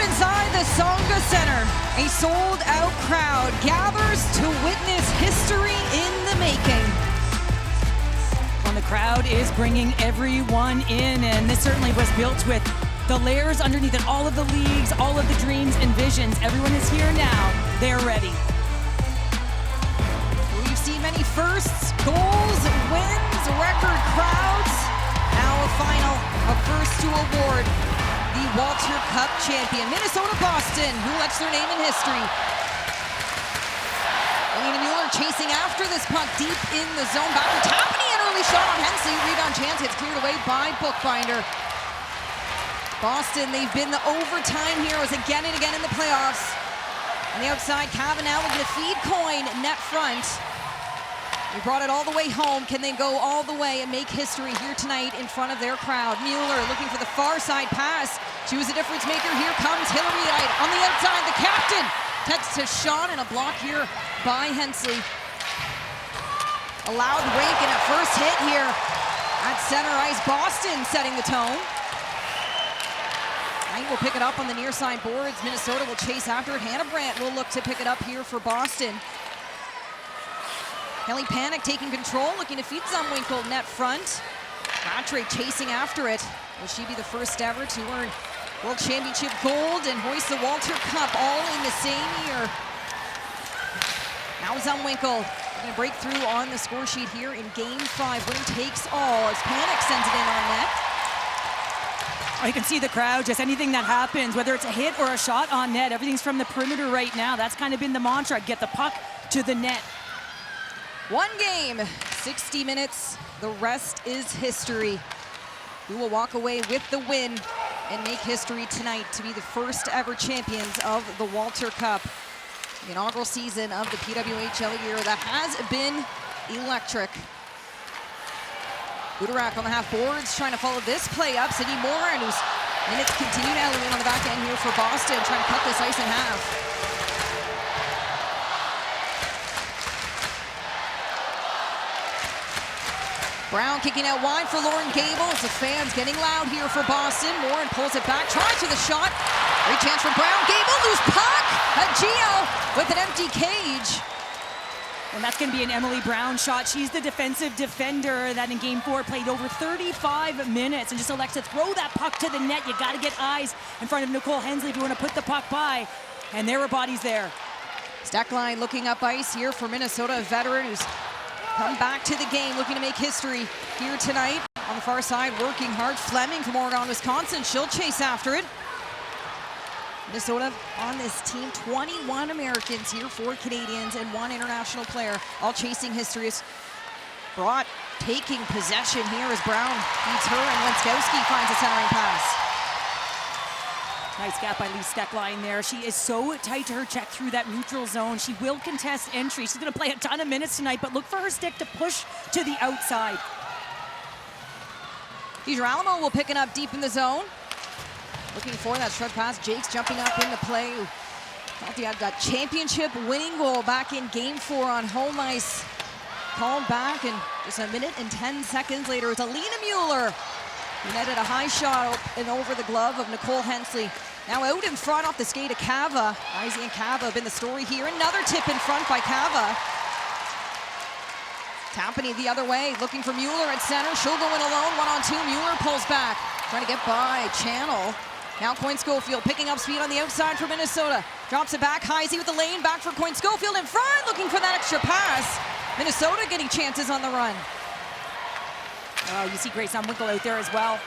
inside the Songa Center, a sold-out crowd gathers to witness history in the making. Well, the crowd is bringing everyone in, and this certainly was built with the layers underneath it, all of the leagues, all of the dreams and visions. Everyone is here now. They're ready. We've seen many firsts, goals, wins, record crowds. Now a final, a first to award the Walter Cup champion, Minnesota-Boston, who lets their name in history. Alina Mueller chasing after this puck deep in the zone. Back to Tapani, an early shot on Hensley. Rebound chance, it's cleared away by Bookbinder. Boston, they've been the overtime heroes again and again in the playoffs. On the outside, Cavanaugh looking to feed Coyne, net front. They brought it all the way home. Can they go all the way and make history here tonight in front of their crowd? Mueller looking for the far side pass. She was a difference maker. Here comes Hillary Knight on the outside. The captain cuts to Sean, and a block here by Hensley. Allowed Rankin at first hit here at center ice. Boston setting the tone. Knight will pick it up on the near side boards. Minnesota will chase after it. Hannah Brandt will look to pick it up here for Boston. Kelly Panic taking control, looking to feed Zumwinkle net front. Rattray chasing after it. Will she be the first ever to earn World Championship gold and hoist the Walter Cup all in the same year? Now Zumwinkle going to break through on the score sheet here in Game 5. Winner takes all as Panic sends it in on net. Oh, you can see the crowd, just anything that happens, whether it's a hit or a shot on net, everything's from the perimeter right now. That's kind of been the mantra, get the puck to the net. One game, 60 minutes, the rest is history. We will walk away with the win and make history tonight to be the first ever champions of the Walter Cup. The inaugural season of the PWHL year that has been electric. Budarak on the half boards, trying to follow this play up. Sydney Moran, whose minutes continue to elevate on the back end here for Boston, trying to cut this ice in half. Brown kicking out wide for Lauren Gable. The fans getting loud here for Boston. Moran pulls it back, tries with a shot. Great chance for Brown. Gable, loose puck. Gio with an empty cage. And that's going to be an Emily Brown shot. She's the defensive defender that in Game 4 played over 35 minutes and just elects to throw that puck to the net. You got to get eyes in front of Nicole Hensley if you want to put the puck by. And there were bodies there. Steckline looking up ice here for Minnesota, a veteran who's come back to the game, looking to make history here tonight. On the far side, working hard. Fleming from Oregon, Wisconsin. She'll chase after it. Minnesota on this team, 21 Americans here, 4 Canadians and 1 international player, all chasing history. Brought taking possession here as Brown beats her and Lenskowski finds a centering pass. Nice gap by Lee Steckline there. She is so tight to her check through that neutral zone. She will contest entry. She's going to play a ton of minutes tonight, but look for her stick to push to the outside. DiGirolamo will pick it up deep in the zone. Looking for that short pass. Jakes jumping up into play. Thought he had that championship winning goal back in Game 4 on home ice. Called back, and just a minute and 10 seconds later, it's Alina Mueller who netted a high shot and over the glove of Nicole Hensley. Now out in front off the skate of Cava. Izzy and Cava have been the story here. Another tip in front by Cava. Tapani the other way, looking for Mueller at center. She'll go in alone, 1-on-2. Mueller pulls back, trying to get by Channel. Now Coyne Schofield picking up speed on the outside for Minnesota. Drops it back, Heisey with the lane, back for Coyne Schofield in front, looking for that extra pass. Minnesota getting chances on the run. Oh, you see Grace Zumwinkle out there as well.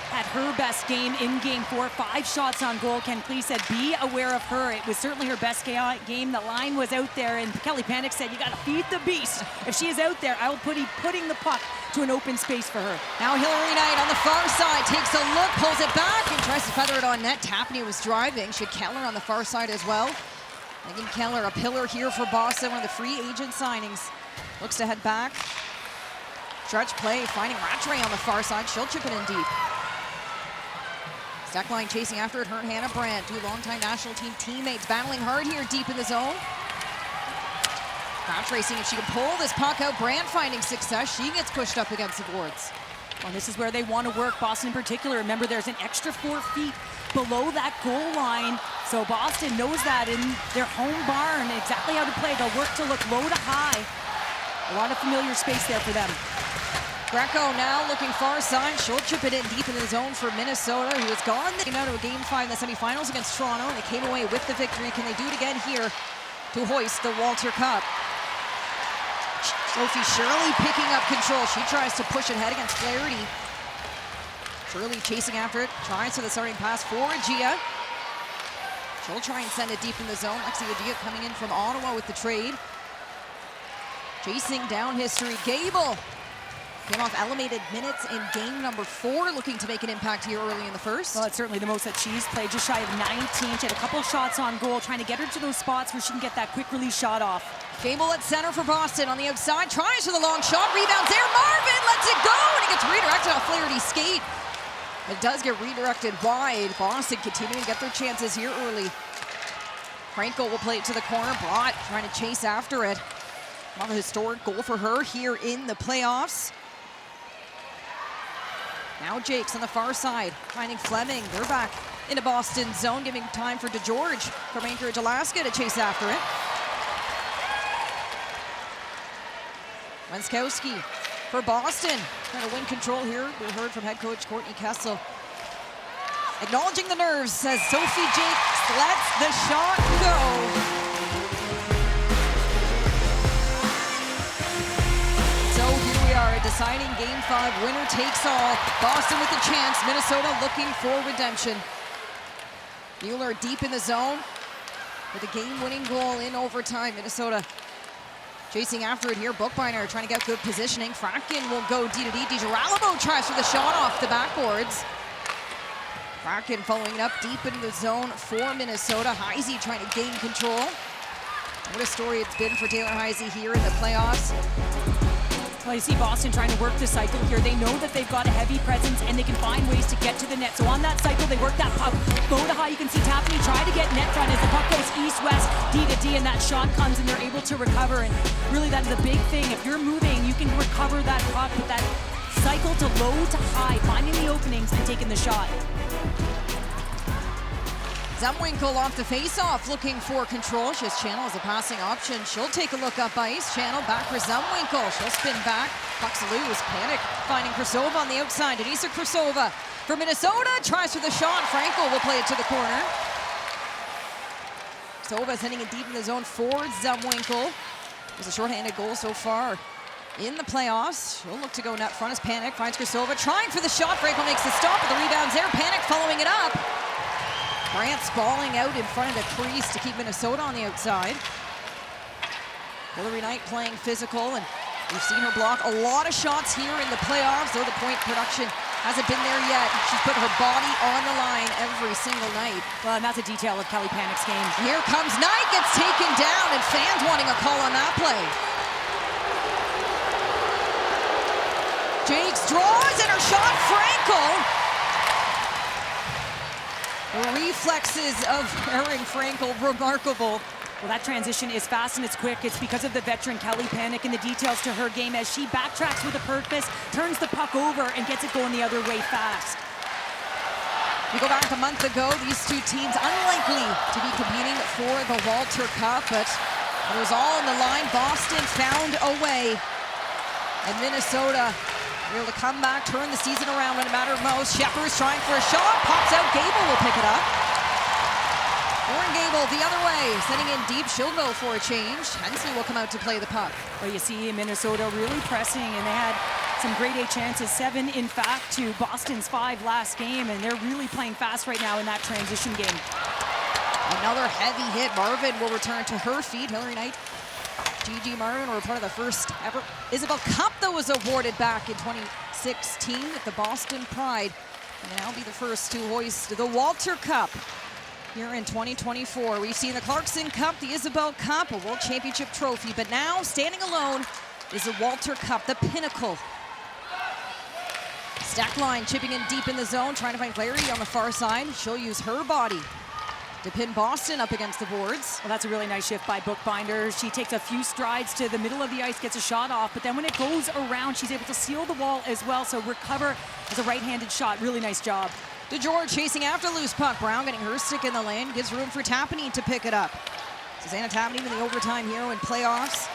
Had her best game in Game 4, 5 shots on goal. Ken Clee said, be aware of her. It was certainly her best game. The line was out there, and Kelly Panic said, you got to feed the beast. If she is out there, I will be putting the puck to an open space for her. Now Hillary Knight on the far side, takes a look, pulls it back, and tries to feather it on net. Tapani was driving. She had Keller on the far side as well. Megan Keller, a pillar here for Boston, one of the free agent signings. Looks to head back. Stretch play, finding Rattray on the far side. She'll chip it in deep. Steckline chasing after it, her and Hannah Brandt, 2 longtime national team teammates, battling hard here deep in the zone. Rattray seeing if she can pull this puck out. Brandt finding success. She gets pushed up against the boards. Well, this is where they want to work, Boston in particular. Remember, there's an extra 4 feet below that goal line. So Boston knows that in their home barn, exactly how to play. They'll work to look low to high. A lot of familiar space there for them. Greco now looking far side. She'll chip it in deep in the zone for Minnesota, who has gone out of a Game 5 in the semifinals against Toronto. They came away with the victory. Can they do it again here to hoist the Walter Cup? Sophie Shirley picking up control. She tries to push ahead against Flaherty. Shirley chasing after it. Tries for the starting pass for Gia. She'll try and send it deep in the zone. Lexi Gia coming in from Ottawa with the trade. Chasing down history. Gable came off elevated minutes in game number 4, looking to make an impact here early in the first. Well, it's certainly the most that she's played, just shy of 19. She had a couple shots on goal, trying to get her to those spots where she can get that quick release shot off. Gable at center for Boston on the outside, tries for the long shot, rebounds there, Marvin lets it go, and it gets redirected off Flaherty's skate. It does get redirected wide. Boston continuing to get their chances here early. Franco will play it to the corner, Brott trying to chase after it. Another historic goal for her here in the playoffs. Now Jakes on the far side, finding Fleming. They're back into Boston zone, giving time for DeGeorge from Anchorage, Alaska to chase after it. Wenskowski for Boston, trying to win control here. We heard from head coach Courtney Kessel. Acknowledging the nerves, says Sophie Jakes lets the shot go. A deciding Game 5, winner takes all. Boston with a chance, Minnesota looking for redemption. Mueller deep in the zone with a game-winning goal in overtime. Minnesota chasing after it here. Bookbinder trying to get good positioning. Fracken will go D to D. DiGirolamo tries for the shot off the backboards. Fracken following it up deep into the zone for Minnesota. Heisey trying to gain control. What a story it's been for Taylor Heisey here in the playoffs. Well, you see Boston trying to work the cycle here. They know that they've got a heavy presence and they can find ways to get to the net. So on that cycle, they work that puck low to high. You can see Tapney try to get net front as the puck goes east-west, D to D, and that shot comes and they're able to recover. And really, that is a big thing. If you're moving, you can recover that puck with that cycle to low to high, finding the openings and taking the shot. Zumwinkle off the face-off, looking for control. She has Channel as a passing option. She'll take a look up ice. Channel back for Zumwinkle. She'll spin back. Puck's loose. Panic finding Krasova on the outside. Denisa Krasova for Minnesota. Tries for the shot. Franco will play it to the corner. Krasova sending it deep in the zone for Zumwinkle. It was a shorthanded goal so far in the playoffs. She'll look to go net front as Panic finds Krasova. Trying for the shot. Franco makes the stop, but the rebound's there. Panic following it up. Brant's balling out in front of the crease to keep Minnesota on the outside. Hilary Knight playing physical, and we've seen her block a lot of shots here in the playoffs, though the point production hasn't been there yet. She's put her body on the line every single night. Well, and that's a detail of Kelly Panic's game. Here comes Knight, gets taken down, and fans wanting a call on that play. Jakes draws, and her shot, Frankel. The reflexes of Erin Frankel, remarkable. Well, that transition is fast and it's quick. It's because of the veteran Kelly Panic and the details to her game as she backtracks with a purpose, turns the puck over, and gets it going the other way fast. We go back a month ago, these two teams unlikely to be competing for the Walter Cup, but it was all on the line. Boston found a way, and Minnesota able to come back, turn the season around when it mattered most. Shepard's trying for a shot, pops out, Gable will pick it up. Lauren Gable the other way, sending in deep. She'll go for a change. Hensley will come out to play the puck. Well, you see Minnesota really pressing, and they had some grade A chances, 7 in fact to Boston's 5 last game, and they're really playing fast right now in that transition game. Another heavy hit. Marvin will return to her feet. Hilary Knight, Gigi Marvin were part of the first ever Isabel Cup that was awarded back in 2016 at the Boston Pride. And now be the first to hoist the Walter Cup here in 2024. We've seen the Clarkson Cup, the Isabel Cup, a World Championship trophy, but now standing alone is the Walter Cup, the pinnacle. Stack line chipping in deep in the zone, trying to find Flaherty on the far side. She'll use her body to pin Boston up against the boards. Well, that's a really nice shift by Bookbinder. She takes a few strides to the middle of the ice, gets a shot off, but then when it goes around, she's able to seal the wall as well, so recover as a right-handed shot. Really nice job. DeGeorge chasing after loose puck. Brown getting her stick in the lane, gives room for Tapani to pick it up. Susanna Tapani, the overtime hero in playoffs.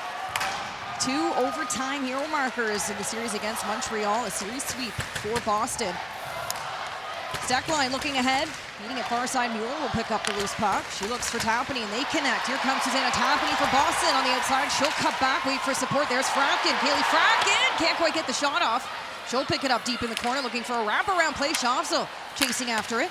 2 overtime hero markers in the series against Montreal, a series sweep for Boston. Steckline looking ahead, meeting at far side. Mueller will pick up the loose puck. She looks for Tapani, and they connect. Here comes Susanna Tapani for Boston on the outside. She'll cut back, wait for support. There's Fratkin. Kaylee Fratkin can't quite get the shot off. She'll pick it up deep in the corner, looking for a wraparound play. Shavsel chasing after it.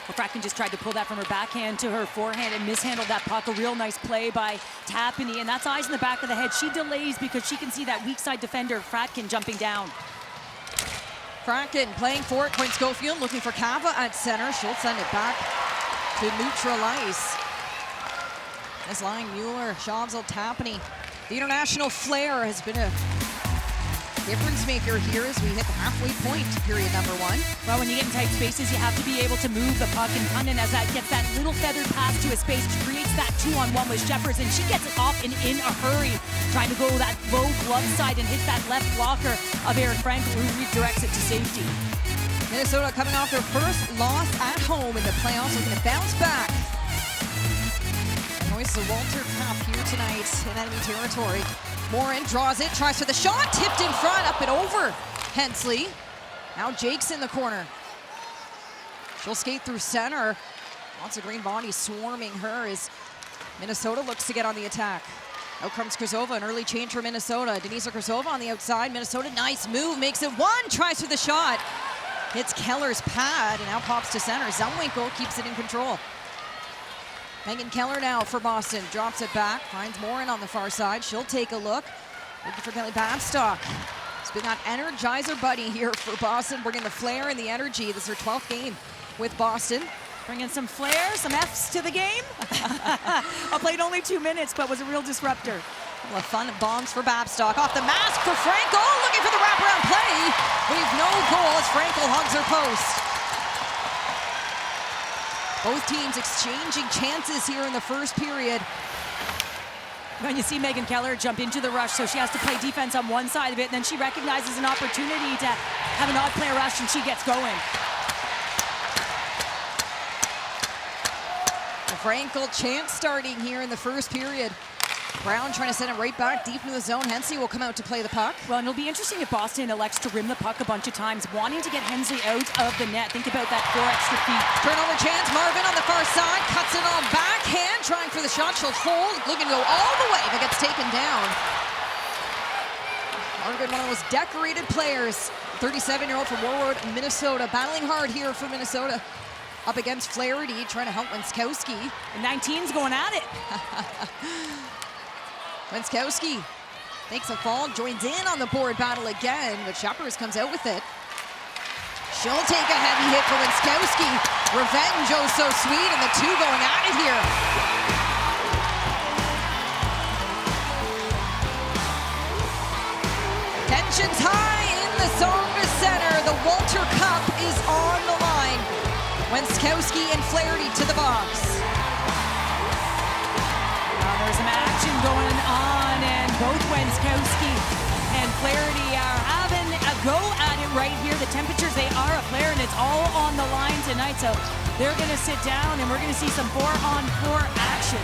Well, Fratkin just tried to pull that from her backhand to her forehand and mishandled that puck. A real nice play by Tapani, and that's eyes in the back of the head. She delays because she can see that weak side defender, Fratkin, jumping down. Fratkin playing for it. Quinn Schofield looking for Kava at center. She'll send it back to neutral ice. This line, Mueller, Shavsel, Tapani. The international flair has been a difference maker here as we hit the halfway point, period number 1. Well, when you get in tight spaces, you have to be able to move the puck, and Condensed, as that gets that little feathered pass to a space, creates that 2-on-1 with Shepherds, and she gets it off and in a hurry, trying to go that low glove side and hit that left blocker of Erin Frankel, who redirects it to safety. Minnesota coming off their first loss at home in the playoffs, looking to bounce back. Hoist the Walter Cup here tonight in enemy territory. Morin draws it, tries for the shot, tipped in front, up and over Hensley. Now Jake's in the corner. She'll skate through center. Lots of green bodies swarming her as Minnesota looks to get on the attack. Out comes Krasova, an early change for Minnesota. Denisa Krasova on the outside. Minnesota, nice move, makes it 1, tries for the shot. Hits Keller's pad and now pops to center. Zumwinkle keeps it in control. Megan Keller now for Boston, drops it back, finds Morin on the far side. She'll take a look, looking for Kelly Babstock. It's been that energizer buddy here for Boston, bringing the flair and the energy. This is her 12th game with Boston. Bringing some flair, some F's to the game. I played only 2 minutes, but was a real disruptor. Well, fun bombs for Babstock. Off the mask for Frankel, looking for the wraparound play. We've no goal as Frankel hugs her post. Both teams exchanging chances here in the first period. When you see Megan Keller jump into the rush, so she has to play defense on one side of it, and then she recognizes an opportunity to have an odd player rush, and she gets going. The Frankel chance starting here in the first period. Brown trying to send it right back deep into the zone. Hensley will come out to play the puck. Well, and it'll be interesting if Boston elects to rim the puck a bunch of times, wanting to get Hensley out of the net. Think about that 4 extra feet. Turnover chance. Marvin on the far side. Cuts it on backhand. Trying for the shot. She'll hold. Looking to go all the way, but gets taken down. Marvin, one of those decorated players. 37-year-old from Warroad, Minnesota. Battling hard here for Minnesota. Up against Flaherty, trying to help Wenskowski. And 19's going at it. Wenskowski takes a fall, joins in on the board battle again, but Shepherds comes out with it. She'll take a heavy hit for Wenskowski. Revenge, oh so sweet, and the 2 going at it here. Tensions high in the Zonda Center. The Walter Cup is on the line. Wenskowski and Flaherty to the box. There's some action going on, and both Wenskowski and Flaherty are having a go at it right here. The temperatures, they are a flare, and it's all on the line tonight, so they're going to sit down, and we're going to see some 4-on-4 action.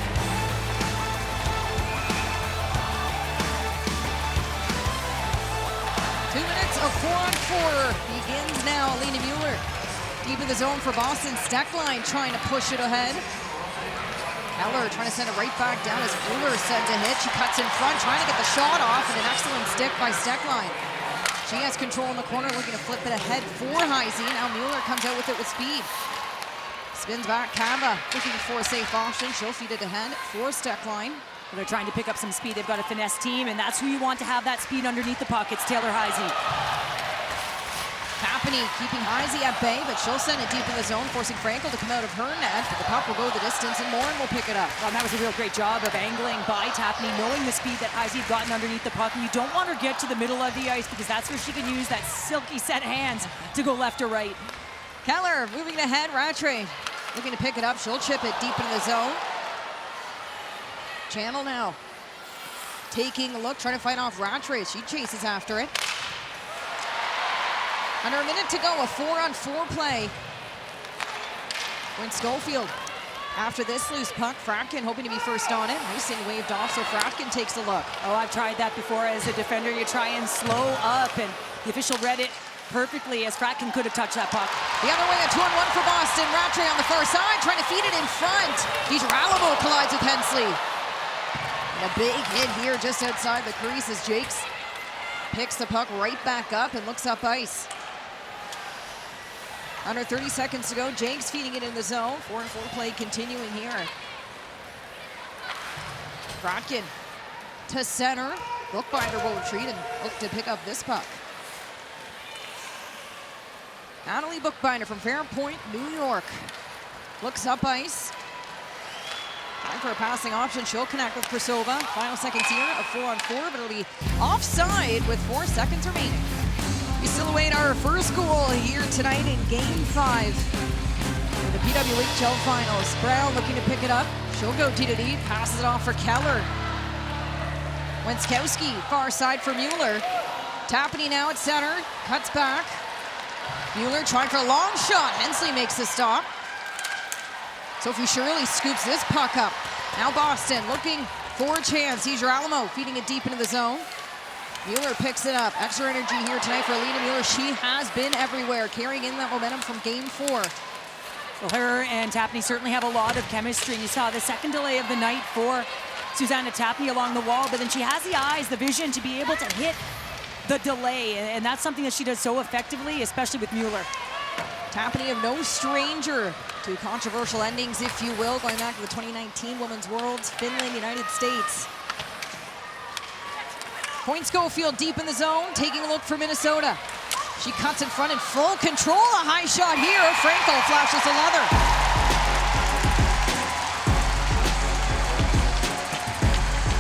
Two minutes of 4-on-4 begins now. Alina Mueller deep in the zone for Boston. Steckline trying to push it ahead. Keller trying to send it right back down as Mueller sends a hit. She cuts in front, trying to get the shot off, and an excellent stick by Steckline. She has control in the corner, looking to flip it ahead for Heisey. Now Mueller comes out with it with speed. Spins back, Kava looking for a safe option. She'll feed it ahead for Steckline. They're trying to pick up some speed. They've got a finesse team, and that's who you want to have that speed underneath the puck. It's Taylor Heisey. Tapani keeping Heisey at bay, but she'll send it deep in the zone, forcing Frankel to come out of her net, but the puck will go the distance, and Morin will pick it up. Well, that was a real great job of angling by Tapani, knowing the speed that Heisey had gotten underneath the puck, and you don't want her to get to the middle of the ice, because that's where she can use that silky set hands to go left or right. Keller moving ahead, Rattray looking to pick it up. She'll chip it deep into the zone. Channel now taking a look, trying to fight off Rattray. She chases after it. Under a minute to go, a 4-on-4 play. We're in Schofield. After this loose puck, Fratkin hoping to be first on it. Racing waved off, so Fratkin takes a look. Oh, I've tried that before as a defender. You try and slow up, and the official read it perfectly as Fratkin could have touched that puck. The other way, a 2-on-1 for Boston. Rattray on the far side, trying to feed it in front. DiGirolamo collides with Hensley. And a big hit here just outside the crease as Jakes picks the puck right back up and looks up ice. Under 30 seconds to go, Jakes feeding it in the zone. 4-on-4 play continuing here. Fratkin to center. Bookbinder will retreat and look to pick up this puck. Natalie Bookbinder from Fairpoint, New York. Looks up ice. Time for a passing option. She'll connect with Krasova. Final seconds here, a 4-on-4, but it'll be offside with 4 seconds remaining. We still await our first goal here tonight in Game 5 for the PWHL Finals. Brown looking to pick it up. She'll go D-to-D, passes it off for Keller. Wenskowski, far side for Mueller. Tapany now at center, cuts back. Mueller trying for a long shot. Hensley makes the stop. Sophie Shirley scoops this puck up. Now Boston looking for a chance. DiGirolamo feeding it deep into the zone. Mueller picks it up. Extra energy here tonight for Alina Mueller. She has been everywhere, carrying in that momentum from Game 4. Well, her and Tapany certainly have a lot of chemistry. You saw the second delay of the night for Susanna Tapany along the wall, but then she has the eyes, the vision to be able to hit the delay, and that's something that she does so effectively, especially with Mueller. Tapany of no stranger to controversial endings, if you will, going back to the 2019 Women's Worlds, Finland, United States. Point Schofield deep in the zone, taking a look for Minnesota. She cuts in front in full control. A high shot here. Frankel flashes a leather.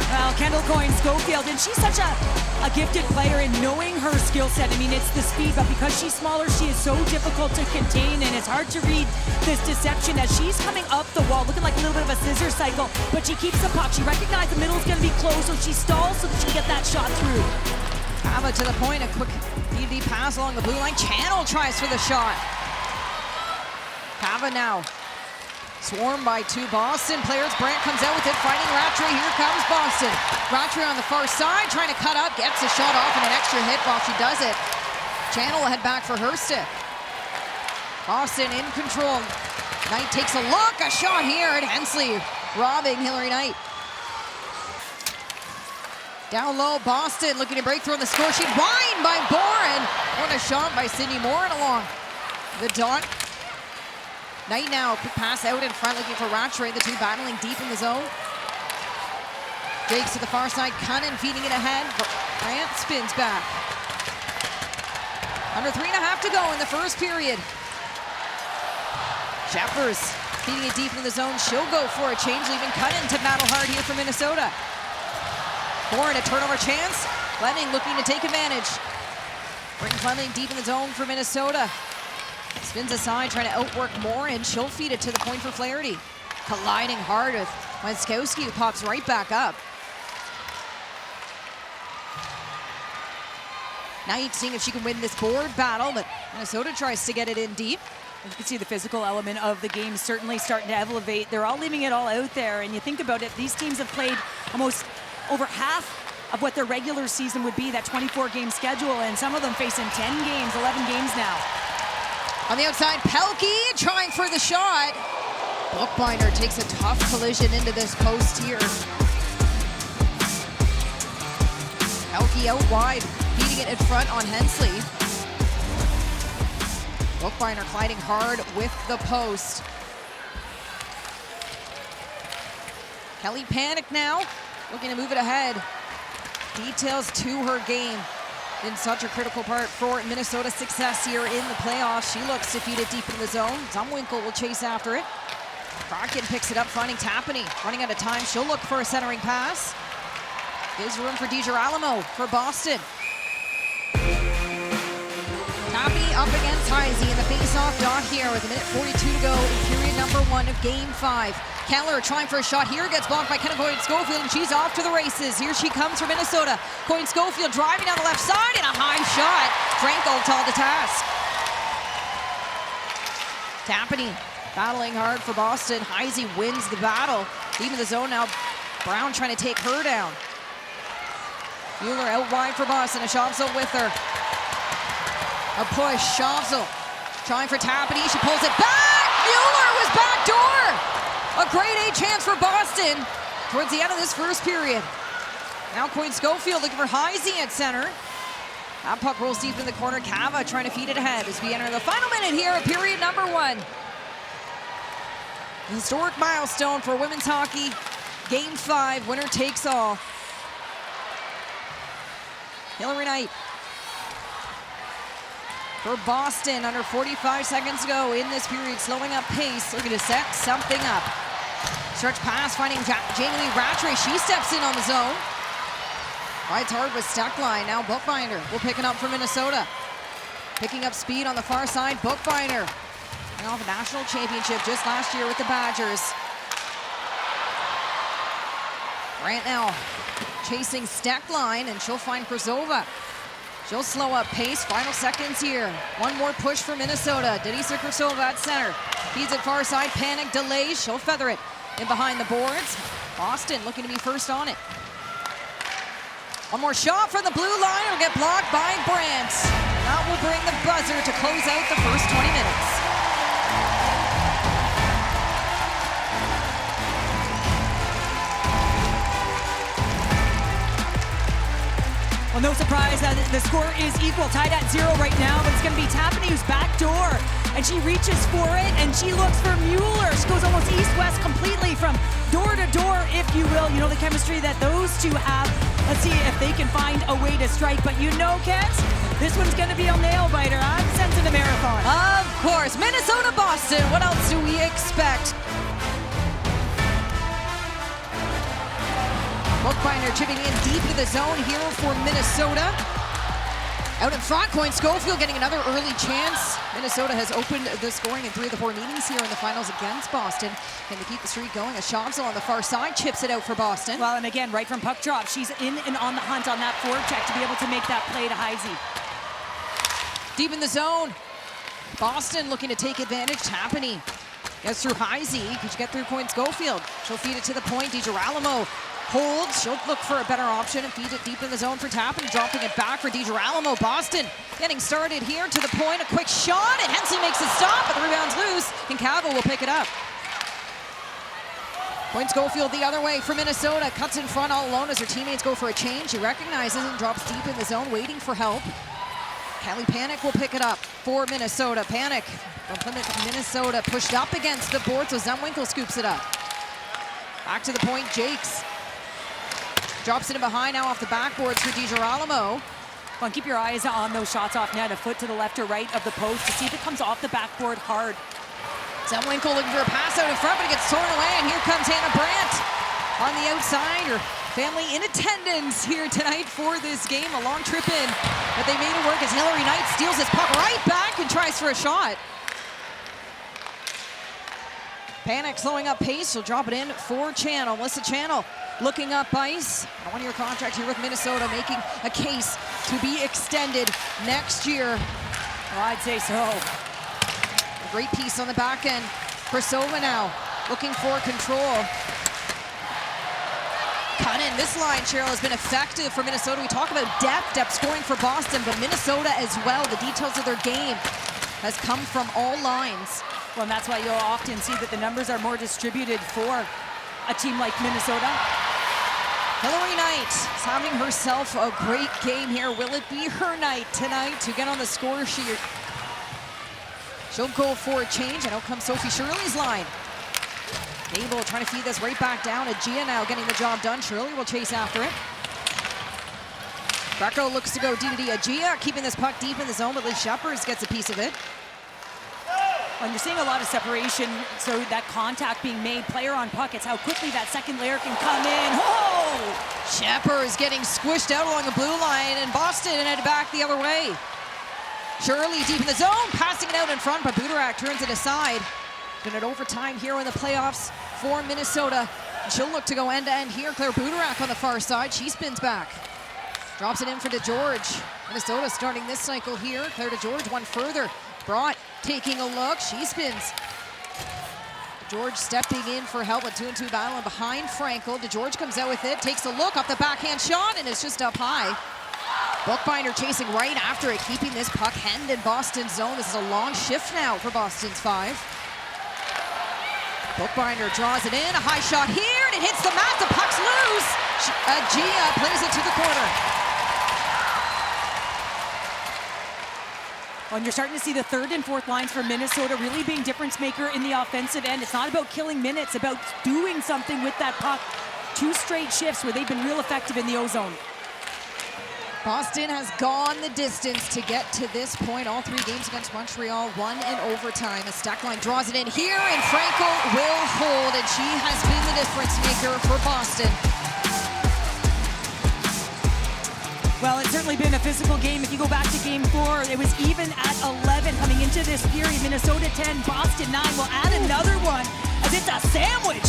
Well, Kendall Coyne Schofield, and she's such a gifted player in knowing her skill set. I mean, it's the speed, but because she's smaller, she is so difficult to contain, and it's hard to read this deception as she's coming up the wall, looking like a little bit of a scissor cycle, but she keeps the puck. She recognizes the middle's going to be closed, so she stalls so that she can get that shot through. Pava to the point, a quick DD pass along the blue line. Channel tries for the shot. Pava now swarmed by 2 Boston players. Brandt comes out with it, fighting Rattray. Here comes Boston. Rattray on the far side, trying to cut up, gets a shot off and an extra hit while she does it. Channel will head back for her stick. Boston in control. Knight takes a look, a shot here at Hensley, robbing Hillary Knight. Down low, Boston looking to break through on the score sheet. Wine by Boren. What a shot by Sydney Morin along the dot. Knight now, quick pass out in front, looking for Rattray. The 2 battling deep in the zone. Jakes to the far side, Cunnin feeding it ahead. Brandt spins back. Under 3.5 to go in the first period. Jeffers feeding it deep in the zone. She'll go for a change, leaving Cunnin to battle hard here for Minnesota. Boren, a turnover chance. Fleming looking to take advantage. Bring Fleming deep in the zone for Minnesota. Spins aside, trying to outwork Morin. She'll feed it to the point for Flaherty. Colliding hard with Wenskowski, who pops right back up. Knight seeing if she can win this board battle, but Minnesota tries to get it in deep. You can see the physical element of the game certainly starting to elevate. They're all leaving it all out there, and you think about it, these teams have played almost over half of what their regular season would be, that 24-game schedule, and some of them facing 10 games, 11 games now. On the outside, Pelkey trying for the shot. Bookbinder takes a tough collision into this post here. Pelkey out wide, feeding it in front on Hensley. Bookbinder colliding hard with the post. Kelly Panic now, looking to move it ahead. Details to her game. Been such a critical part for Minnesota's success here in the playoffs. She looks to feed it deep in the zone. Zumwinkle will chase after it. Kraken picks it up, finding Tapany. Running out of time, she'll look for a centering pass. Gives room for DiGirolamo for Boston. Tapany up against Heisey in the face-off dot here with 1:42 to go in period number number 1 of Game 5. Keller trying for a shot here, gets blocked by Schofield, and she's off to the races. Here she comes for Minnesota. Schofield driving down the left side, and a high shot. Frankel tall to task. Tapani battling hard for Boston. Heisey wins the battle. Deep in the zone now. Brown trying to take her down. Mueller out wide for Boston. A Shavsel with her. A push. Shavsel trying for Tapani. She pulls it back. Mueller was backdoor. A grade A chance for Boston towards the end of this first period. Now Schofield looking for Heisey at center. That puck rolls deep in the corner. Cava trying to feed it ahead as we enter the final minute here of period number 1. A historic milestone for women's hockey. Game 5, winner takes all. Hillary Knight for Boston under 45 seconds to go in this period, slowing up pace, looking to set something up. Stretch pass, finding Jamie Lee Rattray. She steps in on the zone. Rides hard with Steckline. Now Bookbinder will pick it up for Minnesota. Picking up speed on the far side, Bookbinder. Coming off a national championship just last year with the Badgers. Grant now chasing Steckline, and she'll find Krasova. She'll slow up pace. Final seconds here. One more push for Minnesota. Denisa Krasova at center. Feeds it far side. Panic delays. She'll feather it in behind the boards. Boston looking to be first on it. One more shot from the blue line. It'll get blocked by Brandt. That will bring the buzzer to close out the first 20 minutes. Well, no surprise that the score is equal, tied at 0 right now, but it's going to be Tapani who's backdoor, and she reaches for it, and she looks for Mueller. She goes almost east-west completely from door to door, if you will. You know the chemistry that those two have. Let's see if they can find a way to strike, but you know, Kent, this one's going to be a nail-biter. I'm sensing a marathon. Of course. Minnesota, Boston. What else do we expect? Bookbinder chipping in deep into the zone here for Minnesota. Out in front, Schofield getting another early chance. Minnesota has opened the scoring in 3 of the 4 meetings here in the finals against Boston. Can they keep the streak going? A Shavsel on the far side chips it out for Boston. Well, and again, right from puck drop, she's in and on the hunt on that forecheck to be able to make that play to Heisey. Deep in the zone. Boston looking to take advantage. Tapani gets through Heisey. Could you get through Schofield? She'll feed it to the point. DiGirolamo holds. She'll look for a better option and feeds it deep in the zone for Tapani, dropping it back for DiGirolamo. Boston getting started here to the point. A quick shot, and Hensley makes a stop, but the rebound's loose, and Cava will pick it up. Schofield the other way for Minnesota. Cuts in front all alone as her teammates go for a change. She recognizes and drops deep in the zone, waiting for help. Kelly Panic will pick it up for Minnesota. Panic from Plymouth, Minnesota, pushed up against the board, so Zemwinkle scoops it up. Back to the point, Jakes. Drops it in behind now off the backboards for DiGirolamo. Well, keep your eyes on those shots off net, a foot to the left or right of the post to see if it comes off the backboard hard. Zemwinkle looking for a pass out in front, but it gets torn away, and here comes Hannah Brandt on the outside. Her family in attendance here tonight for this game. A long trip in, but they made it work as Hillary Knight steals this puck right back and tries for a shot. Panic slowing up pace. She'll drop it in for Channel. Melissa Channel looking up ice. A 1-year contract here with Minnesota, making a case to be extended next year. Well, I'd say so. A great piece on the back end. Krasova now looking for control. Cunnin, this line, Cheryl, has been effective for Minnesota. We talk about depth scoring for Boston, but Minnesota as well. The details of their game has come from all lines. Well, and that's why you'll often see that the numbers are more distributed for a team like Minnesota. Hillary Knight is having herself a great game here. Will it be her night tonight to get on the score sheet? She'll go for a change, and out comes Sophie Shirley's line. Abel trying to feed this right back down. Agia now getting the job done. Shirley will chase after it. Greco looks to go D-to-D. Agia keeping this puck deep in the zone, but Liz Shepard gets a piece of it. And you're seeing a lot of separation, so that contact being made, player on puck, it's how quickly that second layer can come in. Oh! Shepard is getting squished out along the blue line, and Boston headed back the other way. Shirley deep in the zone, passing it out in front, but Budarak turns it aside. Been an overtime here in the playoffs for Minnesota. She'll look to go end-to-end here. Claire Buderak on the far side. She spins back. Drops it in for DeGeorge. Minnesota starting this cycle here. Claire DeGeorge one further. Brought taking a look. She spins. DeGeorge stepping in for help. A 2-on-2 battle and behind Frankel. DeGeorge comes out with it. Takes a look off the backhand shot and it's just up high. Bookbinder chasing right after it, keeping this puck hemmed in Boston's zone. This is a long shift now for Boston's 5. Bookbinder draws it in, a high shot here, and it hits the mat, the puck's loose. Gia plays it to the corner. Well, and you're starting to see the third and fourth lines for Minnesota really being difference maker in the offensive end. It's not about killing minutes, about doing something with that puck. 2 straight shifts where they've been real effective in the O-zone. Boston has gone the distance to get to this point. All 3 games against Montreal, 1 in overtime. A stack line draws it in here, and Frankel will hold, and she has been the difference maker for Boston. Well, it's certainly been a physical game. If you go back to game 4, it was even at 11 coming into this period. Minnesota 10, Boston 9. We'll add another one as it's a sandwich.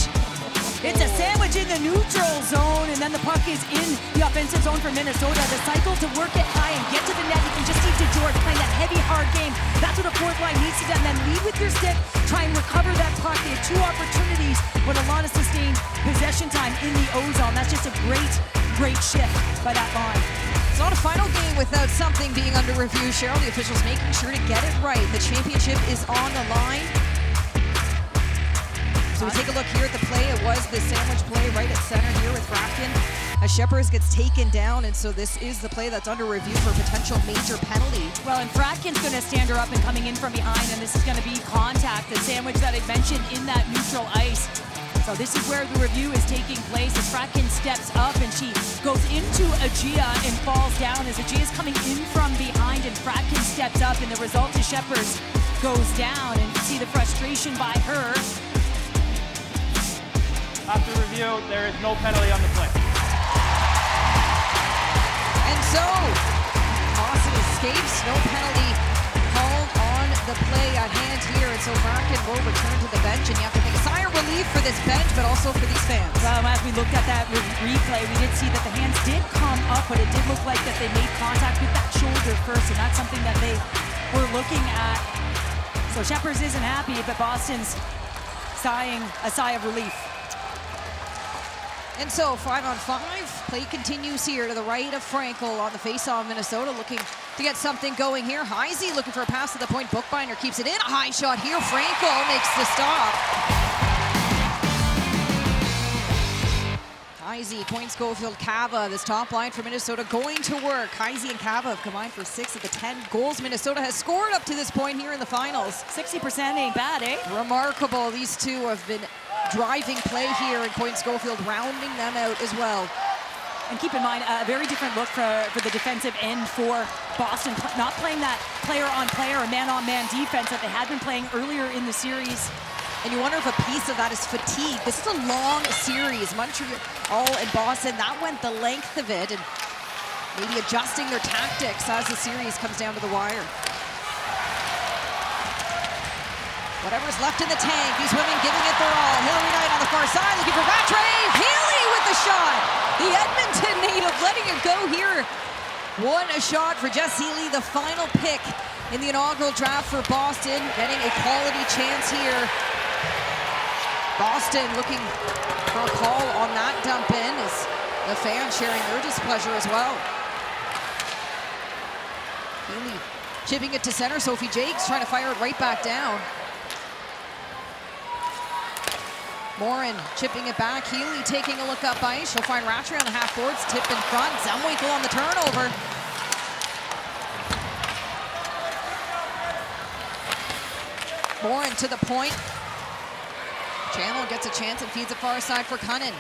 It's a sandwich in the neutral zone, and then the puck is in the offensive zone for Minnesota. The cycle to work it high and get to the net. You can just see DeGeorge playing that heavy, hard game. That's what a fourth line needs to do. And then lead with your stick, try and recover that puck. They had 2 opportunities, but a lot of sustained possession time in the O-zone. That's just a great, great shift by that line. It's not a final game without something being under review. Cheryl, the officials making sure to get it right. The championship is on the line. So we take a look here at the play. It was the sandwich play right at center here with Fratkin. As Sheppers gets taken down, and so this is the play that's under review for a potential major penalty. Well, and Fratkin's going to stand her up and coming in from behind, and this is going to be contact, the sandwich that I mentioned in that neutral ice. So this is where the review is taking place as Fratkin steps up and she goes into Agia and falls down as Agia's coming in from behind and Fratkin steps up, and the result is Sheppers goes down, and you see the frustration by her. After review, there is no penalty on the play. And so, Boston escapes, no penalty called on the play at hand here. And so Fratkin will return to the bench, and you have to take a sigh of relief for this bench, but also for these fans. Well, as we looked at that replay, we did see that the hands did come up, but it did look like that they made contact with that shoulder first, and that's something that they were looking at. So Sheppers isn't happy, but Boston's sighing a sigh of relief. And so 5-on-5, play continues here to the right of Frankel on the faceoff. Minnesota looking to get something going here. Heisey looking for a pass to the point. Bookbinder keeps it in. A high shot here. Frankel makes the stop. Heisey, Point Schofield, Cava, this top line for Minnesota going to work. Heisey and Cava have combined for 6 of the 10 goals Minnesota has scored up to this point here in the finals. 60% ain't bad, eh? Remarkable. These two have been driving play here, and Point Schofield rounding them out as well. And keep in mind, a very different look for the defensive end for Boston. Not playing that player-on-player or man-on-man defense that they had been playing earlier in the series. And you wonder if a piece of that is fatigue. This is a long series. Montreal and Boston, that went the length of it, and maybe adjusting their tactics as the series comes down to the wire. Whatever's left in the tank, these women giving it their all. Hillary Knight on the far side, looking for Rattray. Healy with the shot. The Edmonton native letting it go here. One a shot for Jess Healy, the final pick in the inaugural draft for Boston, getting a quality chance here. Boston looking for a call on that dump in as the fans sharing their displeasure as well. Healy chipping it to center. Sophie Jakes trying to fire it right back down. Morin chipping it back. Healy taking a look up ice. She'll find Rattray on the half boards. Tip in front. Zumwinkle on the turnover. Morin to the point. Chandler gets a chance and feeds it far side for Cunnin.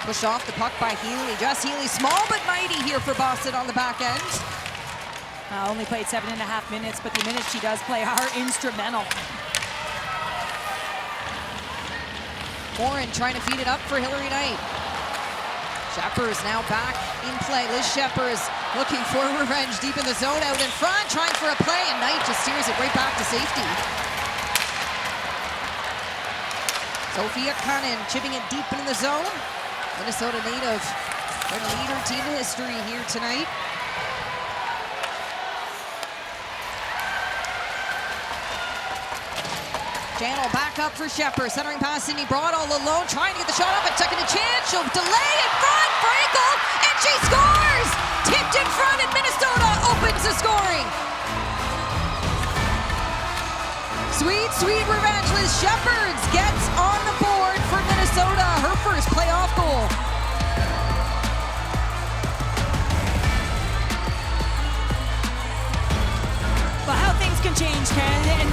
Pushed off the puck by Healy. Jess Healy, small but mighty here for Boston on the back end. Only played 7.5 minutes, but the minutes she does play are instrumental. Morin trying to feed it up for Hillary Knight. Sheppers now back in play. Liz Sheppers looking for revenge deep in the zone, out in front, trying for a play, and Knight just steers it right back to safety. Sophia Cunnin chipping it deep into the zone. Minnesota native, going to lead her team to history here tonight. Channel back up for Shepherd, centering pass Sydney Broad all alone, trying to get the shot up and second a chance. She'll delay in front, Frankel, and she scores! Tipped in front, and Minnesota opens the scoring. Sweet, sweet revenge. Liz Shepherds gets on the board for Minnesota, her first playoff goal. But how things can change, Ken. And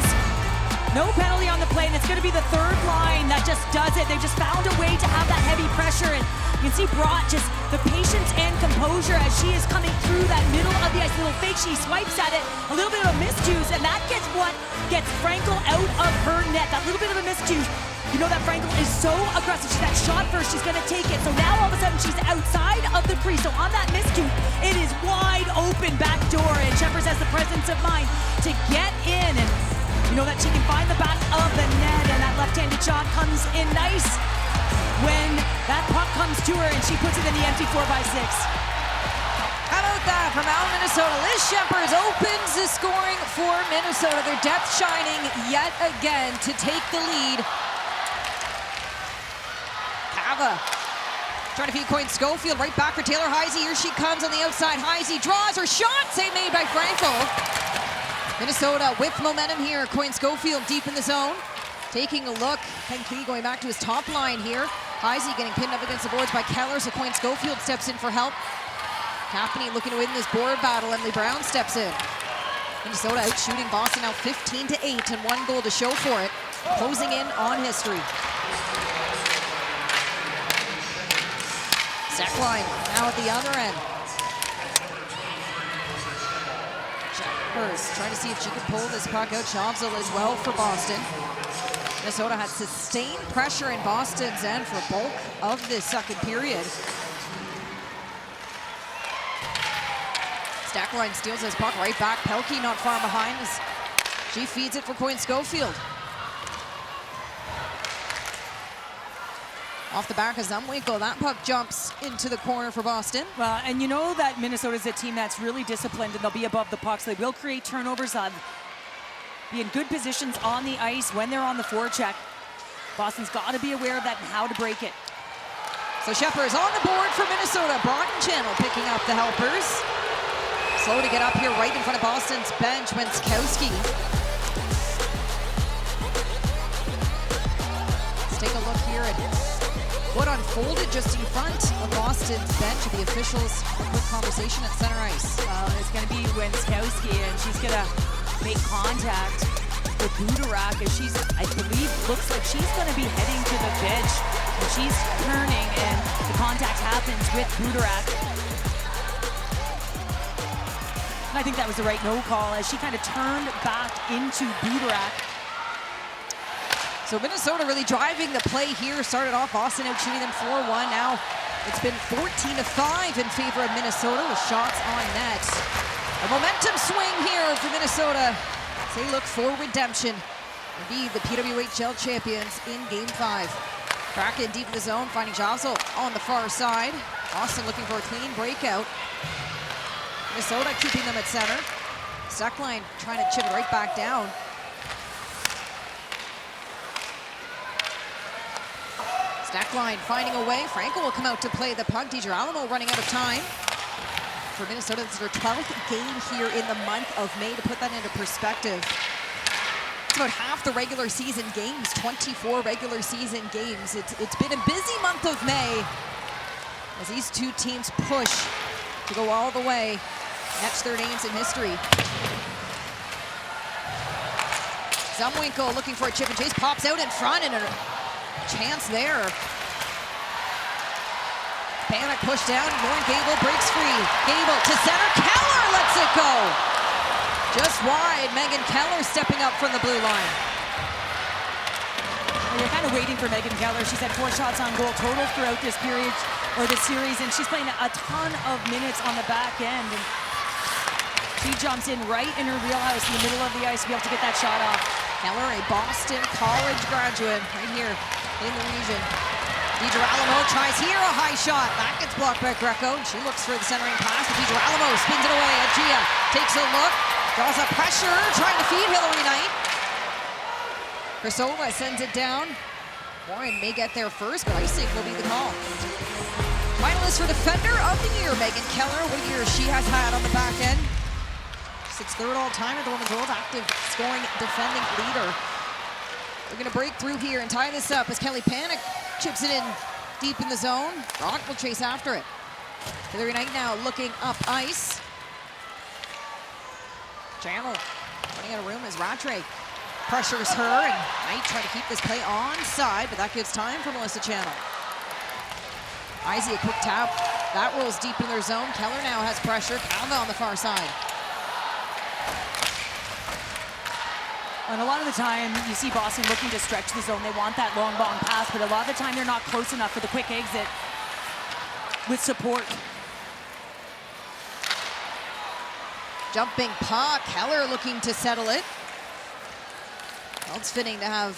no penalty on the play, and it's going to be the third line that just does it. They just found a way to have that heavy pressure, and you can see Broad just the patience and composure as she is coming through that middle of the ice. Little fake, she swipes at it, a little bit of a miscues, and that gets what gets Frankel out of her net. That little bit of a miscues. You know that Frankel is so aggressive. She's that shot first, she's going to take it. So now all of a sudden she's outside of the crease. So on that miscue, it is wide open back door, and Shepherds has the presence of mind to get in, and you know that she can find the back of the net, and that left-handed shot comes in nice when that puck comes to her and she puts it in the empty 4x6. How about that from out Minnesota? Liz Shepherds opens the scoring for Minnesota. Their depth shining yet again to take the lead. Cava trying to feed Coyne Schofield, right back for Taylor Heisey. Here she comes on the outside. Heisey draws her shot, save made by Frankel. Minnesota with momentum here. Coyne Schofield deep in the zone. Taking a look. Ken Key going back to his top line here. Heisey getting pinned up against the boards by Keller, so Coyne Schofield steps in for help. Cappany looking to win this board battle. Emily Brown steps in. Minnesota out shooting Boston now 15-8 and 1 goal to show for it. Closing in on history. Sackline now at the other end. Shepherds trying to see if she can pull this puck out. Shavzel as well for Boston. Minnesota had sustained pressure in Boston's end for bulk of this second period. Stackline steals his puck right back. Pelkey not far behind as she feeds it for Coyne Schofield. Off the back of Zumwinkle, that puck jumps into the corner for Boston. Well, and you know that Minnesota's a team that's really disciplined, and they'll be above the pucks. They will create turnovers, be in good positions on the ice when they're on the forecheck. Boston's got to be aware of that and how to break it. So Shepherds on the board for Minnesota. Broughton Channel picking up the helpers. Slow to get up here right in front of Boston's bench, Wenskowski. Let's take a look here at what unfolded just in front of Boston's bench. The officials, a quick conversation at center ice. Well, it's going to be Wenskowski, and she's going to make contact with Budarak as she's, I believe, looks like she's going to be heading to the bench. And she's turning, and the contact happens with Budarak. And I think that was the right no call as she kind of turned back into Budarak. So Minnesota really driving the play here. Started off Boston out shooting them 4-1. Now it's been 14-5 in favor of Minnesota with shots on net. A momentum swing here for Minnesota as they look for redemption and be the PWHL champions in Game 5. Kraken deep in the zone, finding Josel on the far side. Boston looking for a clean breakout. Minnesota keeping them at center. Stuckline trying to chip it right back down. Stackline finding a way. Frankel will come out to play the puck. DiGirolamo running out of time. For Minnesota, this is their 12th game here in the month of May. To put that into perspective, it's about half the regular season games, 24 regular season games. It's been a busy month of May as these two teams push to go all the way, etch their names in history. Zumwinkle looking for a chip and chase, pops out in front, and a chance there. Panic push down, Lauren Gable breaks free. Gable to center, Keller lets it go. Just wide, Megan Keller stepping up from the blue line. Well, you're kind of waiting for Megan Keller. She's had 4 shots on goal total throughout this period, or this series, and she's playing a ton of minutes on the back end. And she jumps in right in her wheelhouse in the middle of the ice to be able to get that shot off. Keller, a Boston College graduate, right here. in the region. DiGirolamo tries here, a high shot. That gets blocked by Greco. She looks for the centering pass, but DiGirolamo spins it away. Agia takes a look, draws up pressure, trying to feed Hillary Knight. Krasova sends it down. Warren may get there first, but icing will be the call. Finalist for Defender of the Year, Megan Keller. What a year she has had on the back end. She's third all-time at the Women's World, active scoring defending leader. We're gonna break through here and tie this up as Kelly Panic chips it in deep in the zone. Brock will chase after it. Hillary Knight now looking up ice. Channel running out of room as Rattray pressures her, and Knight trying to keep this play onside, but that gives time for Melissa Channel. Izzy, a quick tap. That rolls deep in their zone. Keller now has pressure. Calva on the far side. And a lot of the time, you see Boston looking to stretch the zone. They want that long pass, but a lot of the time they're not close enough for the quick exit with support. Jumping puck. Keller looking to settle it. Well, it's fitting to have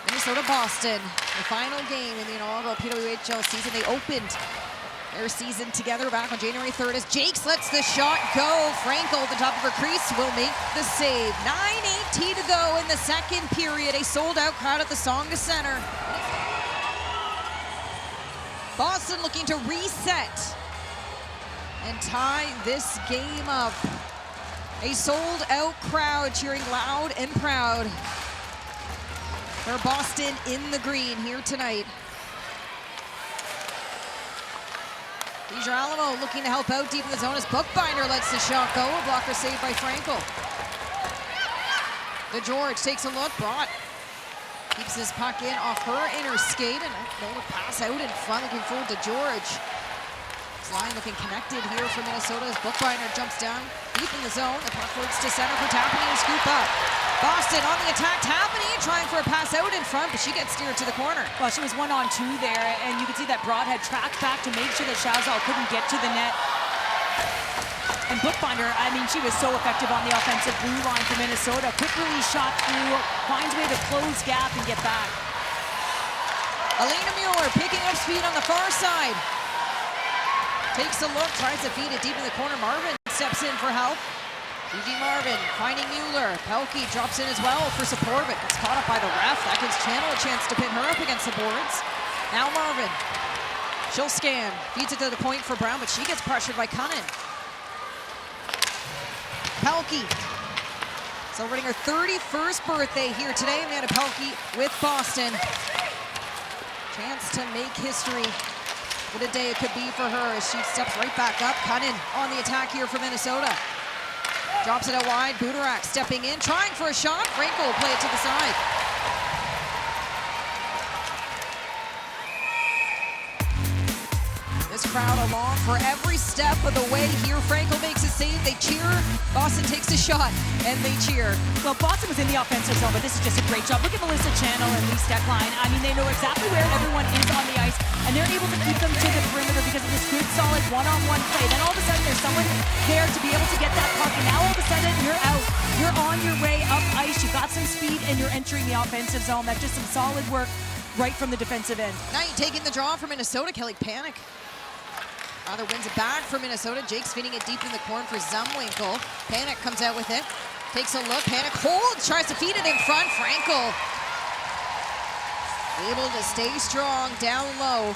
Minnesota-Boston, the final game in the inaugural PWHL season. They opened their season together back on January 3rd as Jakes lets the shot go. Frankel at the top of her crease will make the save. 9:18 to go in the second period. A sold-out crowd at the Tsonga Center. Boston looking to reset and tie this game up. A sold-out crowd cheering loud and proud for Boston in the green here tonight. DiGirolamo looking to help out deep in the zone as Bookbinder lets the shot go. A blocker saved by Frankel. DeGeorge takes a look. Brock keeps his puck in off her inner skate, and a pass out in front, looking forward to George. This line looking connected here for Minnesota as Bookbinder jumps down deep in the zone. The puck works to center for Tapani to scoop up. Boston on the attack. Tapani trying for a pass out in front, but she gets steered to the corner. Well, she was 1-on-2 there, and you could see that Broad had tracked back to make sure that Chazal couldn't get to the net. And Bookbinder, I mean, she was so effective on the offensive blue line for Minnesota. Quick release shot through, finds a way to close gap and get back. Alina Mueller picking up speed on the far side. Takes a look, tries to feed it deep in the corner. Marvin steps in for help. Gigi Marvin finding Mueller. Pelkey drops in as well for support, but gets caught up by the ref. That gives Channel a chance to pin her up against the boards. Now Marvin. She'll scan. Feeds it to the point for Brown, but she gets pressured by Cunnin. Pelkey celebrating her 31st birthday here today. Amanda Pelkey with Boston. Chance to make history. What a day it could be for her as she steps right back up. Cunnin on the attack here for Minnesota. Drops it out wide. Budarak stepping in, trying for a shot. Frankel will play it to the side. This crowd along for every step of the way here. Frankel makes a save. They cheer. Boston takes a shot, and they cheer. Well, Boston was in the offensive zone, but this is just a great job. Look at Melissa Channel and Lee Steckline. I mean, they know exactly where everyone is on the ice, and they're able to keep them to the perimeter because of this good, solid one-on-one play. Then all of a sudden, there's someone there to be able to get that puck, and now all of a sudden, you're out. You're on your way up ice. You've got some speed, and you're entering the offensive zone. That's just some solid work right from the defensive end. Knight taking the draw for Minnesota. Kelly Panic rather wins it back for Minnesota. Jake's feeding it deep in the corner for Zumwinkle. Panic comes out with it. Takes a look. Panic holds. Tries to feed it in front. Frankel able to stay strong down low.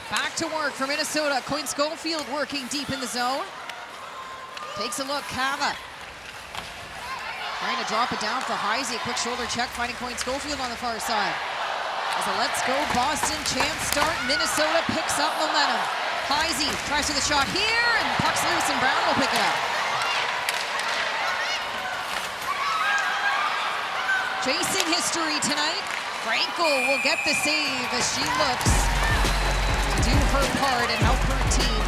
Back to work for Minnesota. Coyne Schofield working deep in the zone. Takes a look. Cava trying to drop it down for Heisey. Quick shoulder check, finding Coyne Schofield on the far side. As a let's go Boston chance start, Minnesota picks up momentum. Heisey tries for the shot here, and puck's loose, and Brown will pick it up. Chasing history tonight. Frankel will get the save as she looks to do her part and help her team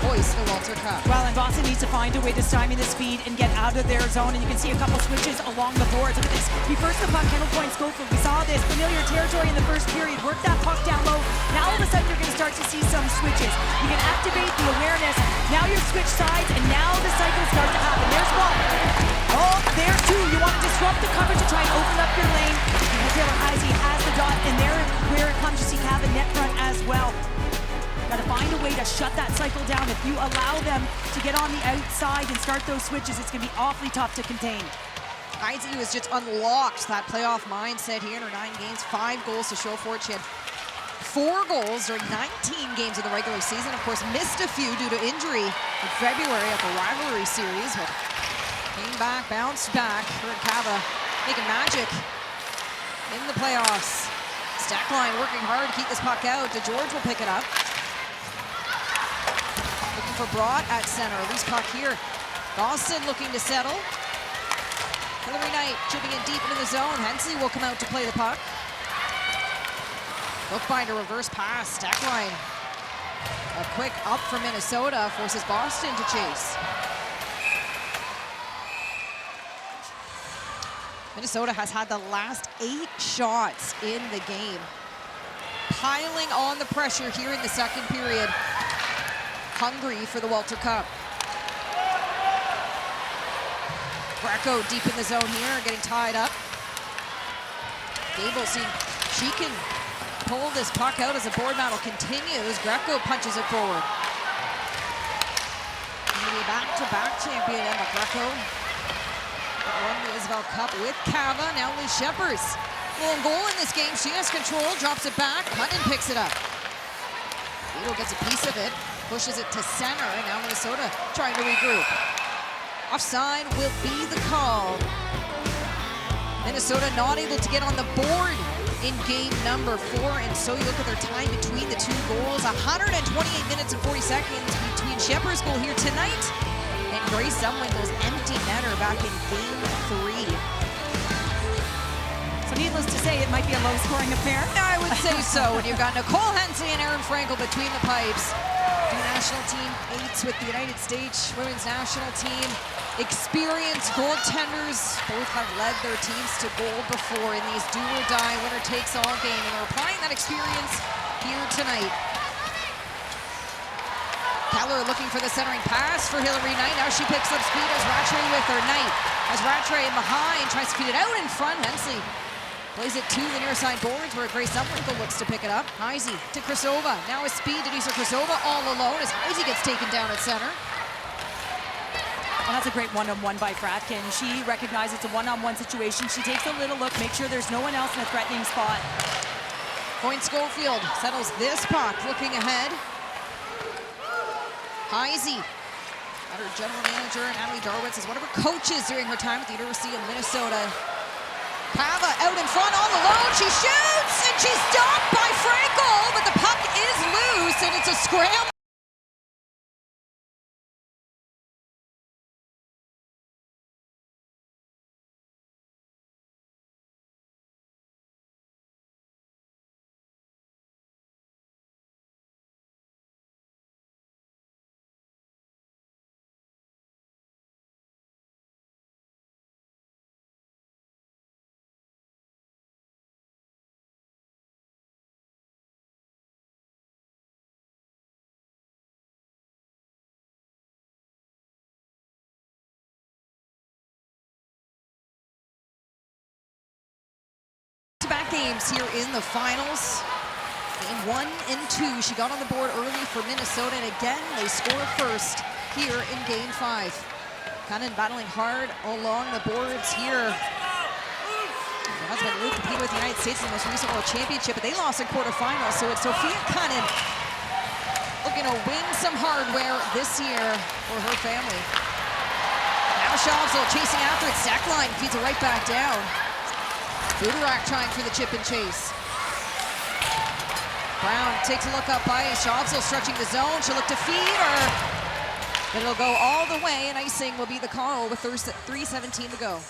hoist the Walter Cup. Well, and Boston needs to find a way to stymie the speed and get out of their zone, and you can see a couple switches along the boards. Look at this. He first the puck, Kendall Coyne Schofield. We saw this familiar territory in the first period. Work that puck down low. Now all of a sudden you're going to start to see some switches. You can activate the awareness. Now you're switch sides, and now the cycles start to happen. There's one. Oh, there's two. You want to disrupt the coverage to try and open up your lane. And Taylor Heisey have a net front as well. Got to find a way to shut that cycle down. If you allow them to get on the outside and start those switches, it's going to be awfully tough to contain. Heisey has just unlocked that playoff mindset here in her 9 games, 5 goals to show for it. She had 4 goals during 19 games of the regular season. Of course, missed a few due to injury in February at the rivalry series, but came back, bounced back. Her and Cava making magic in the playoffs. Stackline working hard to keep this puck out. DeGeorge will pick it up. Looking for Broad at center. Loose puck here. Boston looking to settle. Hillary Knight chipping in deep into the zone. Hensley will come out to play the puck. Bookbinder reverse pass. Stackline. A quick up from Minnesota forces Boston to chase. Minnesota has had the last 8 shots in the game. Piling on the pressure here in the second period. Hungry for the Walter Cup. Greco deep in the zone here, getting tied up. Gable seeing she can pull this puck out as the board battle continues. Greco punches it forward. Maybe back-to-back champion Emma Greco. Won the Isabel Cup with Cava, now Liz Shepherds. Lone goal in this game, she has control, drops it back, Cunnin picks it up. Vito gets a piece of it, pushes it to center, and now Minnesota trying to regroup. Offside will be the call. Minnesota not able to get on the board in game number 4, and so you look at their time between the 2 goals, 128 minutes and 40 seconds between Shepard's goal here tonight and Grace Zumwinkel's empty netter back in game 3. So needless to say, it might be a low-scoring affair. I would say so when you've got Nicole Hensley and Erin Frankel between the pipes. 2 national team 8s with the United States women's national team. Experienced goaltenders, both have led their teams to goal before in these do-or-die, winner-takes-all game, and they're applying that experience here tonight. Keller looking for the centering pass for Hillary Knight. Now she picks up speed as Rattray with her. Knight as Rattray in behind, tries to feed it out in front. Hensley plays it to the near side boards where Grace Zumwinkle looks to pick it up. Heisey to Krasova. Now with speed, Denisa Krasova all alone as Heisey gets taken down at center. Well, that's a great one-on-one by Fratkin. She recognizes it's a one-on-one situation. She takes a little look, makes sure there's no one else in a threatening spot. Point Schofield settles this puck, looking ahead. Heisey, her general manager, Natalie Darwitz, is one of her coaches during her time at the University of Minnesota. Cava out in front all alone. She shoots, and she's stopped by Frankel, but the puck is loose, and it's a scramble. Back games here in the finals. Game 1 and 2, she got on the board early for Minnesota, and again, they score first here in game 5. Cunnin battling hard along the boards here. Her husband Luke competed with the United States in the most recent World Championship, but they lost in quarterfinals, so it's Sophia Cunnin looking to win some hardware this year for her family. Now Shavsel chasing after it, Stackline feeds it right back down. Budarak trying for the chip and chase. Brown takes a look up by Shavsel stretching the zone. She'll look to feed her, but it'll go all the way, and icing will be the call with 3:17 to go.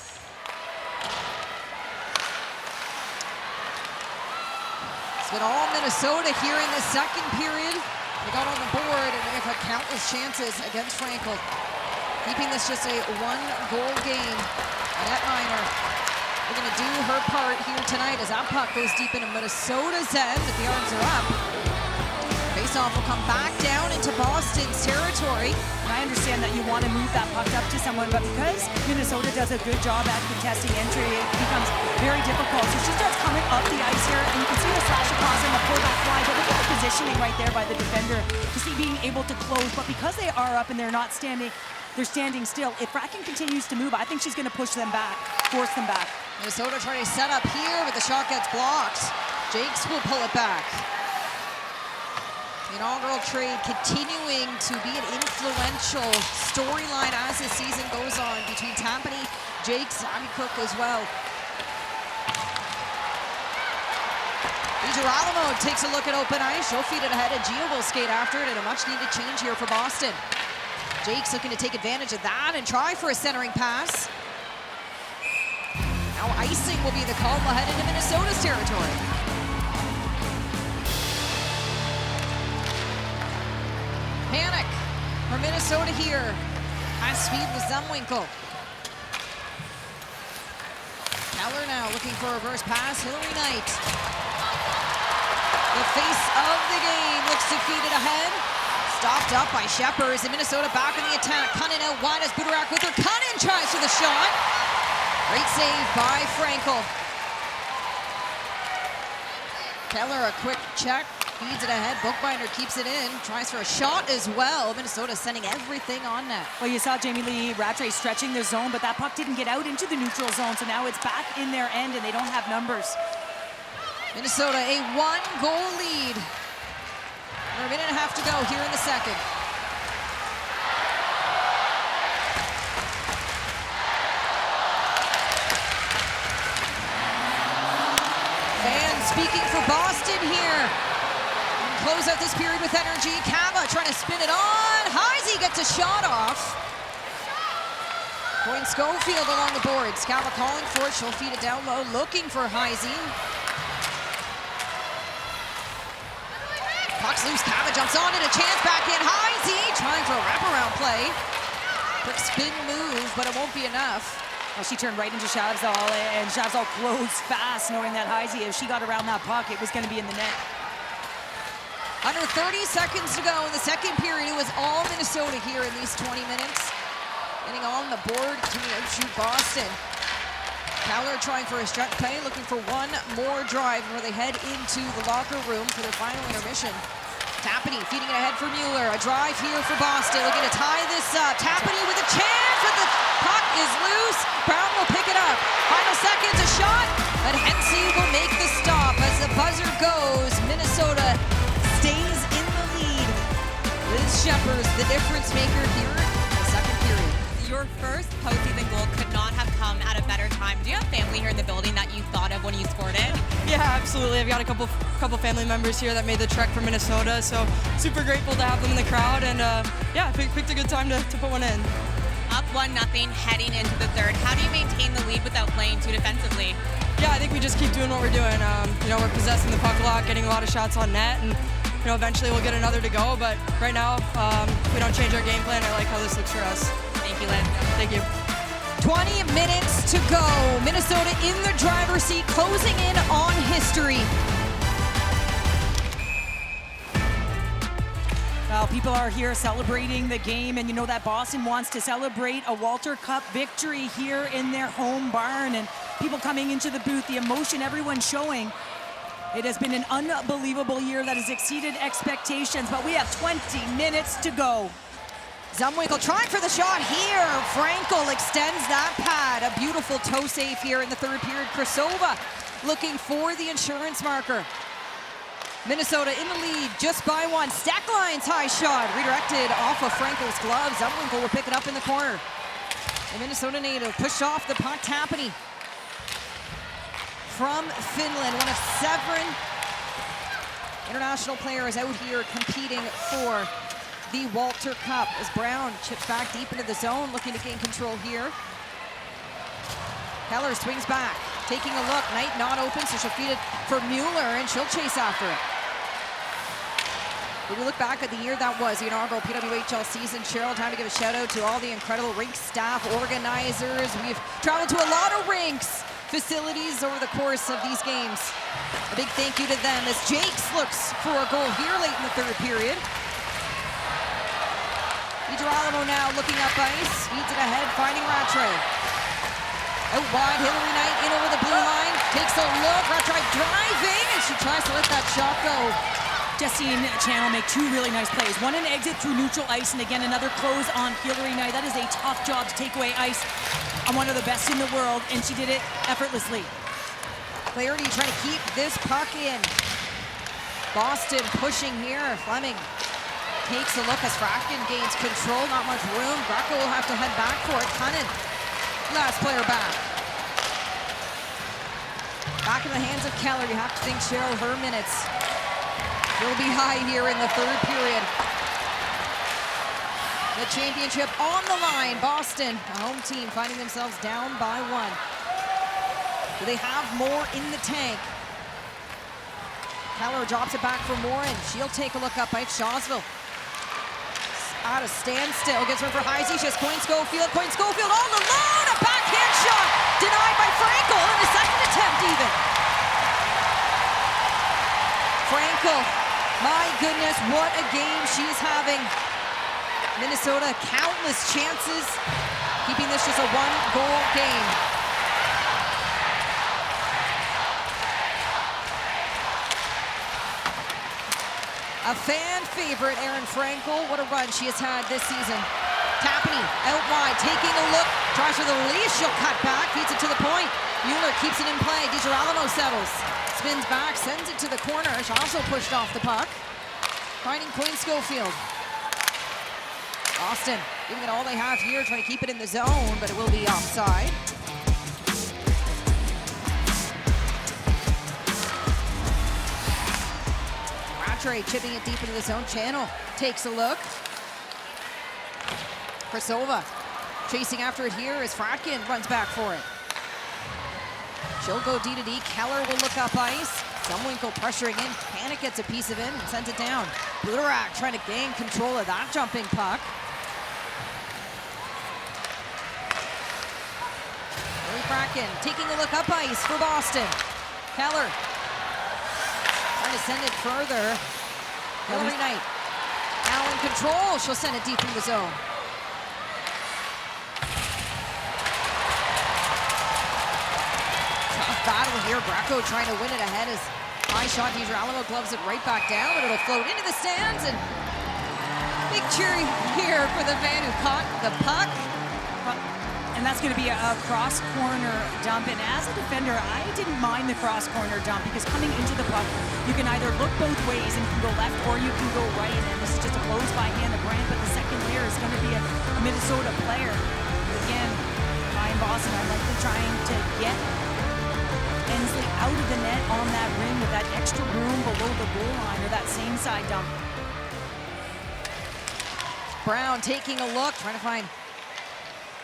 It's been all Minnesota here in the second period. They got on the board, and they've had countless chances against Frankel. Keeping this just a 1-goal game. Annette Miner, we're going to do her part here tonight as that puck goes deep into Minnesota's end, but the arms are up. faceoff will come back down into Boston's territory. And I understand that you want to move that puck up to someone, but because Minnesota does a good job at contesting entry, it becomes very difficult. So she starts coming up the ice here, and you can see the slash across and the pullback fly, but look at the positioning right there by the defender to see being able to close. But because they are up and they're not standing, they're standing still. If Kraken continues to move, I think she's going to push them back, force them back. Minnesota trying to set up here, but the shot gets blocked. Jakes will pull it back. The inaugural trade continuing to be an influential storyline as the season goes on between Tampany, Jakes, Abby Cook as well. Girolamo takes a look at open ice. She'll feed it ahead, and Gia will skate after it, and a much-needed change here for Boston. Jakes looking to take advantage of that and try for a centering pass. Now icing will be the call. We'll head into Minnesota's territory. Panic for Minnesota here. High speed with Zumwinkle. Keller now looking for a reverse pass. Hillary Knight. The face of the game looks to feed it ahead. Stopped up by Sheppers, and Minnesota back in the attack. Cunnin out wide as Budarak with her. Cunnin tries for the shot. Great save by Frankel. Keller, a quick check, feeds it ahead. Bookbinder keeps it in, tries for a shot as well. Minnesota sending everything on net. Well, you saw Jamie Lee Rattray stretching their zone, but that puck didn't get out into the neutral zone, so now it's back in their end, and they don't have numbers. Minnesota a one-goal lead. A minute and a half to go here in the second. And speaking for Boston here. Close out this period with energy. Kava trying to spin it on. Heisey gets a shot off. Point Schofield along the boards. Kava calling for it. She'll feed it down low, looking for Heisey. Puck's loose, Kava jumps on it, a chance back in. Heisey trying for a wraparound play. Quick spin move, but it won't be enough. Well, she turned right into Shavsall, and Shavsall closed fast, knowing that Heisey, if she got around that puck, it was going to be in the net. Under 30 seconds to go in the second period. It was all Minnesota here in these 20 minutes. Getting on the board to outshoot Boston. Keller trying for a stretch play, looking for one more drive where they head into the locker room for their final intermission. Tampany feeding it ahead for Mueller. A drive here for Boston, looking to tie this up. Tampany with a chance, but the puck is loose. Brown will pick it up. Final seconds, a shot, but Hensey will make the stop as the buzzer goes. Minnesota stays in the lead. Liz Sheppers, the difference maker here in the second period. Your first postseason goal could not have come at a better time. Do you have family here in the building that you thought of when you scored it? Yeah, absolutely. I've got a couple family members here that made the trek from Minnesota, so super grateful to have them in the crowd, and yeah, picked a good time to put one in. Up 1-0 heading into the third. How do you maintain the lead without playing too defensively? Yeah, I think we just keep doing what we're doing. We're possessing the puck a lot, getting a lot of shots on net, and eventually we'll get another to go, but right now, we don't change our game plan. I like how this looks for us. Thank you, Liz. Thank you. 20 minutes to go. Minnesota in the driver's seat, closing in on history. Well, people are here celebrating the game, and you know that Boston wants to celebrate a Walter Cup victory here in their home barn, and people coming into the booth, the emotion everyone's showing. It has been an unbelievable year that has exceeded expectations, but we have 20 minutes to go. Zumwinkle trying for the shot here. Frankel extends that pad. A beautiful toe save here in the third period. Krasova looking for the insurance marker. Minnesota in the lead just by one. Stackline's high shot redirected off of Frankel's glove. Zumwinkle will pick it up in the corner. The Minnesota native pushed off the puck. Tampany from Finland, one of 7 international players out here competing for the Walter Cup, as Brown chips back deep into the zone, looking to gain control here. Keller swings back, taking a look. Knight not open, so she'll feed it for Mueller, and she'll chase after it. When we look back at the year that was, the inaugural PWHL season, Cheryl, time to give a shout out to all the incredible rink staff, organizers. We've traveled to a lot of rinks facilities over the course of these games. A big thank you to them as Jakes looks for a goal here late in the third period. DiGirolamo now looking up ice, feeds it ahead, finding Rattray. Out wide, Hillary Knight in over the blue line, takes a look, Rattray driving, and she tries to let that shot go. Just seen Channel make two really nice plays. One an exit through neutral ice, and again another close on Hillary Knight. That is a tough job to take away ice on one of the best in the world, and she did it effortlessly. Clarity trying to keep this puck in. Boston pushing here, Fleming takes a look as Fracken gains control, not much room. Greco will have to head back for it. Cunnin, last player back. Back in the hands of Keller. You have to think Cheryl, her minutes will be high here in the third period. The championship on the line. Boston, a home team, finding themselves down by 1. Do they have more in the tank? Keller drops it back for Morin. She'll take a look up by Shawsville. Out of standstill, gets rid for Heisey. She has Coyne Schofield all alone. A backhand shot denied by Frankel in the second attempt even. Frankel, my goodness, what a game she's having. Minnesota, countless chances, keeping this just a 1-goal game. A fan favorite, Erin Frankel. What a run she has had this season. Tapany out wide, taking a look, tries for the release. She'll cut back, feeds it to the point. Mueller keeps it in play. DiGirolamo settles, spins back, sends it to the corner. She also pushed off the puck, finding Coyne Schofield. Boston giving it all they have here, trying to keep it in the zone, but it will be offside. Chipping it deep into the zone. Channel takes a look. Krasova chasing after it here as Fratkin runs back for it. She'll go D to D. Keller will look up ice. Zumwinkle pressuring in. Panic gets a piece of it and sends it down. Budarak trying to gain control of that jumping puck. Lily Fratkin taking a look up ice for Boston. Keller trying to send it further. Hillary Knight now in control. She'll send it deep in the zone. Tough battle here. Greco trying to win it ahead as high shot. DiGirolamo gloves it right back down, but it'll float into the stands. And big cheer here for the man who caught the puck. And that's going to be a cross-corner dump. And as a defender, I didn't mind the cross-corner dump because coming into the puck, you can either look both ways and you can go left or you can go right. And this is just a close by hand of Brant, but the second layer is going to be a Minnesota player. Again, Ryan Boston, I'm likely trying to get Hensley out of the net on that rim with that extra room below the goal line or that same side dump. Brown taking a look, trying to find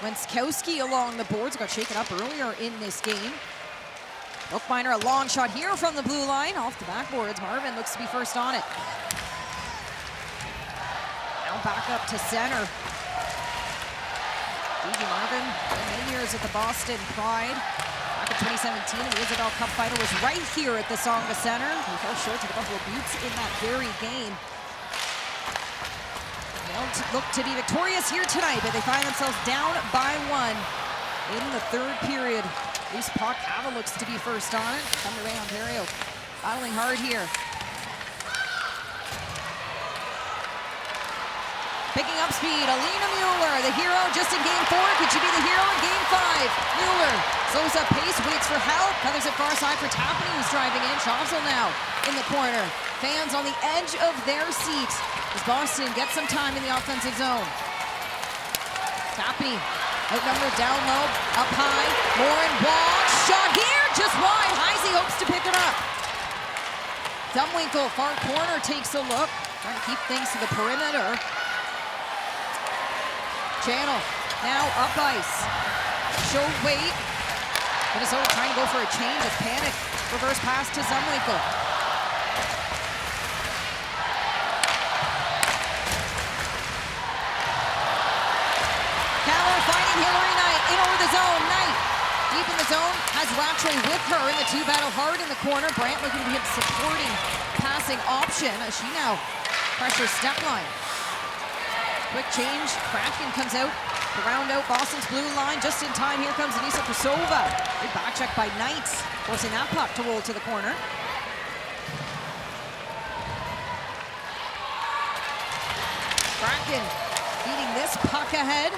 Wenskowski along the boards. Got shaken up earlier in this game. Bookbinder, a long shot here from the blue line. Off the backboards. Marvin looks to be first on it. Now back up to center. Gigi Marvin, many years at the Boston Pride. Back in 2017, the Isabel Cup final was right here at the Songa Center. He fell short to the Buffalo Buttes in that very game. Look to be victorious here tonight, but they find themselves down by 1 in the third period. Loose puck, Hava looks to be first on it. Thunder Bay, Ontario, battling hard here. Picking up speed, Alina Mueller, the hero just in game 4. Could she be the hero in game 5? Mueller slows up pace, waits for help. Feathers it far side for Tapany, who's driving in. Shawsville now in the corner. Fans on the edge of their seats as Boston gets some time in the offensive zone. Tapany outnumbered down low, up high. Morin walks, shot here, just wide. Heisey hopes to pick it up. Zumwinkle, far corner, takes a look. Trying to keep things to the perimeter. Channel now up ice. Show weight. Minnesota trying to go for a change as Panic. Reverse pass to Zumwinkle. Keller finding Hillary Knight in over the zone. Knight deep in the zone, has Rattray with her in the two battle hard in the corner. Brandt looking to be a supporting passing option as she now pressures step line. Quick change, Kraken comes out to round out Boston's blue line. Just in time, here comes Anissa Krasova. Good back check by Knights, forcing that puck to roll to the corner. Kraken feeding this puck ahead.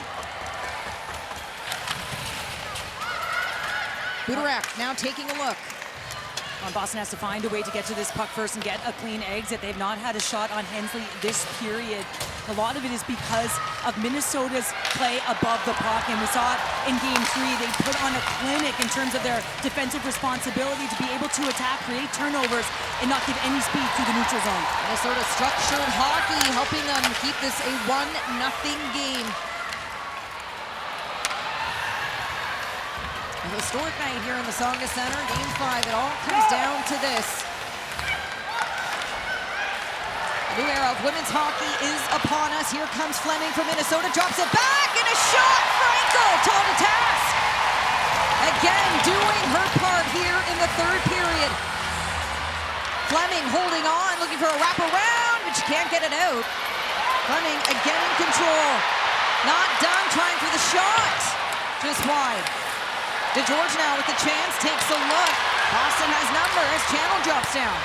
Budarak now taking a look. Boston has to find a way to get to this puck first and get a clean exit. They've not had a shot on Hensley this period. A lot of it is because of Minnesota's play above the puck, and we saw it in Game 3. They put on a clinic in terms of their defensive responsibility to be able to attack, create turnovers, and not give any speed through the neutral zone. Minnesota structured hockey, helping them keep this a 1-0 game. A historic night here in the Saga Center. Game 5, it all comes down to this. A new era of women's hockey is upon us. Here comes Fleming from Minnesota, drops it back, and a shot! Frankel, tall to task. Again, doing her part here in the third period. Fleming holding on, looking for a wraparound, but she can't get it out. Fleming again in control. Not done, trying for the shot. Just wide. DeGeorge now with the chance, takes a look. Boston has number as Channel drops down.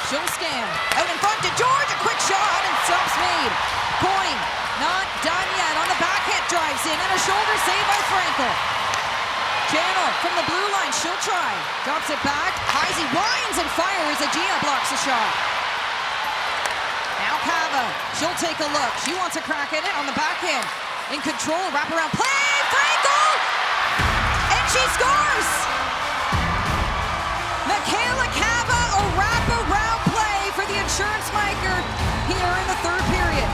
She'll scan. Out in front, DeGeorge, a quick shot, and stops made. Coyne, not done yet. On the back hit, drives in, and a shoulder save by Frankel. Channel from the blue line, she'll try. Drops it back. Heisey winds and fires. Agia blocks the shot. Now Cava, she'll take a look. She wants a crack at it on the backhand. In control, wraparound play, Frankel! And she scores! Michaela Cava, a wraparound play for the insurance maker here in the third period.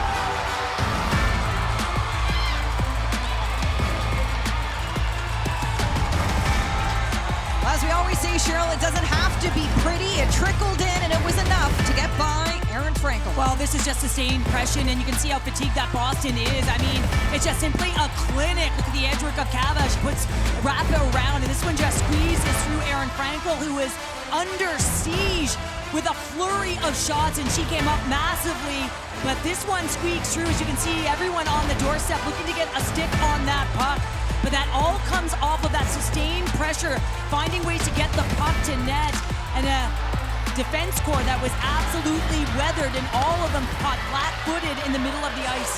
As we always say, Cheryl, it doesn't have to be pretty. It trickled in, and it was enough to get by Erin Frankel. Well, this is just sustained pressure, and you can see how fatigued that Boston is. I mean, it's just simply a clinic. Look at the edge work of Cava. She puts wrap it around, and this one just squeezes through Erin Frankel, who is under siege with a flurry of shots, and she came up massively. But this one squeaks through. As you can see, everyone on the doorstep looking to get a stick on that puck. But that all comes off of that sustained pressure, finding ways to get the puck to net, and a defense core that was absolutely weathered, and all of them caught flat-footed in the middle of the ice.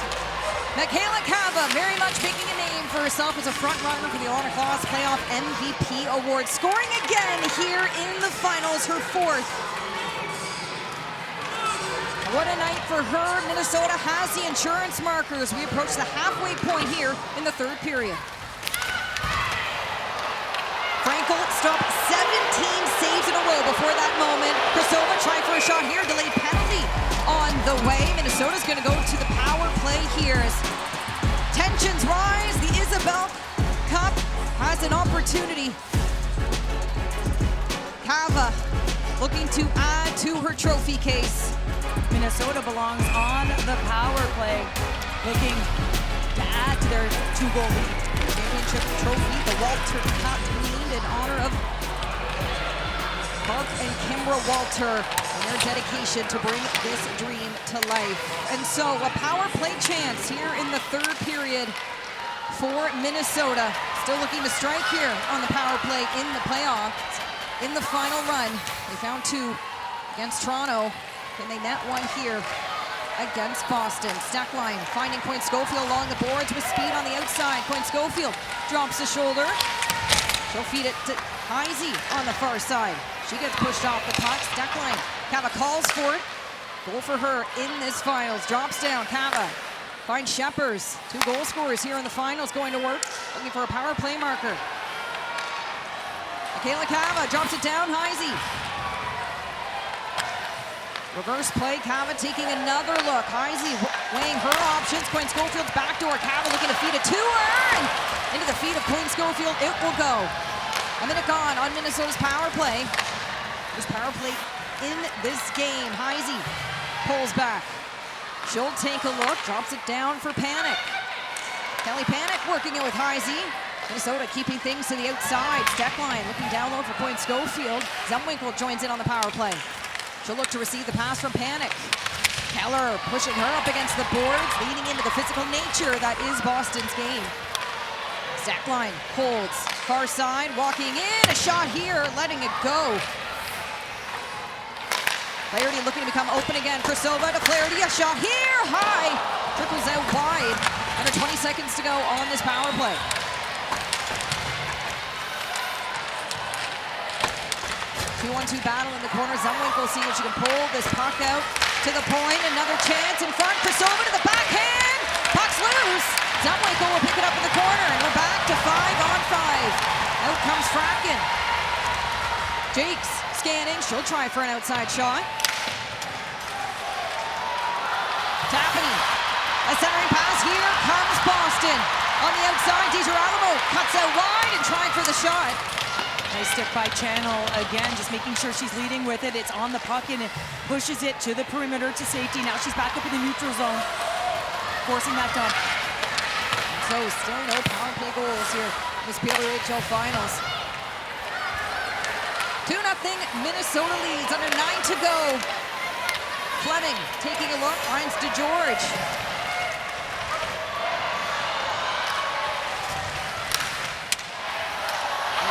Michaela Cava very much making a name for herself as a front-runner for the Ottawa Claws Playoff MVP Award. Scoring again here in the finals, her fourth. What a night for her. Minnesota has the insurance markers. We approach the halfway point here in the third period. Frankel stopped 17 saves in a row before that moment. Krasova trying for a shot here. Delayed penalty on the way. Minnesota's going to go to the power play here as tensions rise. The Isabel Cup has an opportunity. Cava looking to add to her trophy case. Minnesota belongs on the power play, looking to add to their two-goal lead. Championship trophy, the Walter Cup, named in honor of Mark and Kimbra Walter and their dedication to bring this dream to life. And so a power play chance here in the third period for Minnesota. Still looking to strike here on the power play in the playoffs. In the final run, they found two against Toronto. Can they net one here against Boston? Stackline finding Coyne Schofield along the boards with speed on the outside. Coyne Schofield drops the shoulder. She'll feed it to Heisey on the far side. She gets pushed off the puck. Stackline, Cava calls for it. Goal for her in this finals. Drops down, Cava finds Sheppers. Two goal scorers here in the finals going to work. Looking for a power play marker. Michaela Cava drops it down, Heisey. Reverse play, Cava taking another look. Heisey weighing her options. Coyne Schofield's backdoor. Cava looking to feed it to her. And into the feet of Coyne Schofield, it will go. A minute gone on Minnesota's power play. This power play in this game. Heisey pulls back. She'll take a look, drops it down for Panic. Kelly Panic working it with Heisey. Minnesota keeping things to the outside. Steckline looking down low for Point Schofield. Zumwinkle joins in on the power play. She'll look to receive the pass from Panic. Keller pushing her up against the boards, leaning into the physical nature that is Boston's game. Steckline holds. Far side, walking in. A shot here, letting it go. Flaherty looking to become open again. Krasova to Flaherty. A shot here, high. Trickles out wide. Under 20 seconds to go on this power play. Two-on-two battle in the corner. Zumwinkle seeing if she can pull this puck out to the point. Another chance in front. Krasova to the backhand. Puck's loose. Zumwinkle will pick it up in the corner, and we're back to 5-on-5. Out comes Fracken. Jakes scanning. She'll try for an outside shot. Tapani. A centering pass. Here comes Boston. On the outside, DiGirolamo cuts out wide and trying for the shot. Nice stick by Channel again, just making sure she's leading with it. It's on the puck and it pushes it to the perimeter to safety. Now she's back up in the neutral zone, forcing that dump. So still no power play goals here in this PWHL finals. 2-0 Minnesota leads, under 9 to go. Fleming taking a look, finds DeGeorge.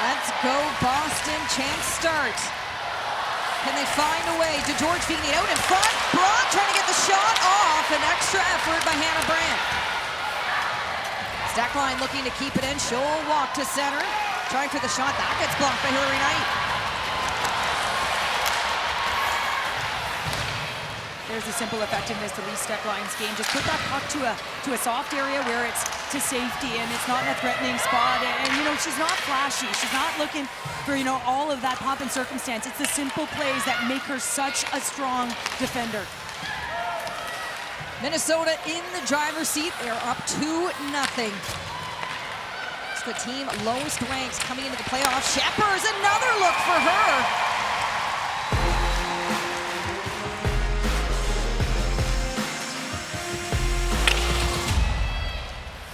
Let's go Boston, chance start. Can they find a way? DeGeorge feeding it out in front. Brock trying to get the shot off. An extra effort by Hannah Brandt. Steckline looking to keep it in. She'll walk to center. Trying for the shot. That gets blocked by Hillary Knight. There's a simple effectiveness to Lee Steckline's game. Just put that puck to a soft area where it's to safety and it's not in a threatening spot. And you know, she's not flashy. She's not looking for, you know, all of that pomp and circumstance. It's the simple plays that make her such a strong defender. Minnesota in the driver's seat. They're up 2-0. It's the team lowest ranks coming into the playoffs. Shepers, another look for her.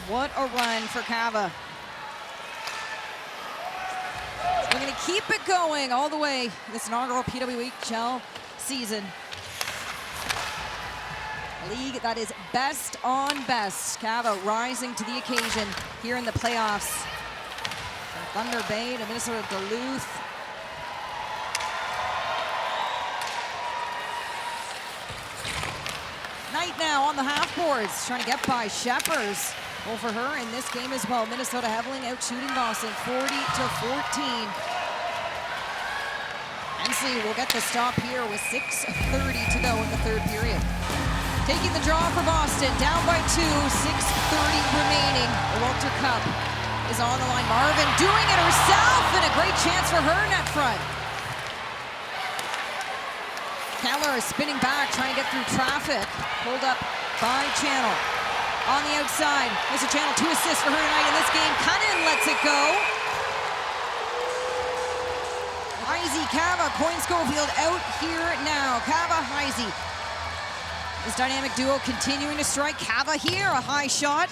What a run for Cava. We're going to keep it going all the way this inaugural PWHL season. A league that is best on best. Cava rising to the occasion here in the playoffs. From Thunder Bay to Minnesota Duluth. Knight now on the half boards, trying to get by Shepers. Goal for her in this game as well. Minnesota heavily out shooting Boston, 40-14. Hensley will get the stop here with 6:30 to go in the third period. Taking the draw for Boston, down by 2, 6:30 remaining. The Walter Cup is on the line. Marvin doing it herself, and a great chance for her net front. Keller is spinning back, trying to get through traffic. Pulled up by Channel. On the outside, Mr. Channel, 2 assists for her tonight in this game. Cunnin lets it go. Heisey, Cava, Point Schofield out here now. Cava, Heisey. This dynamic duo continuing to strike. Cava here, a high shot.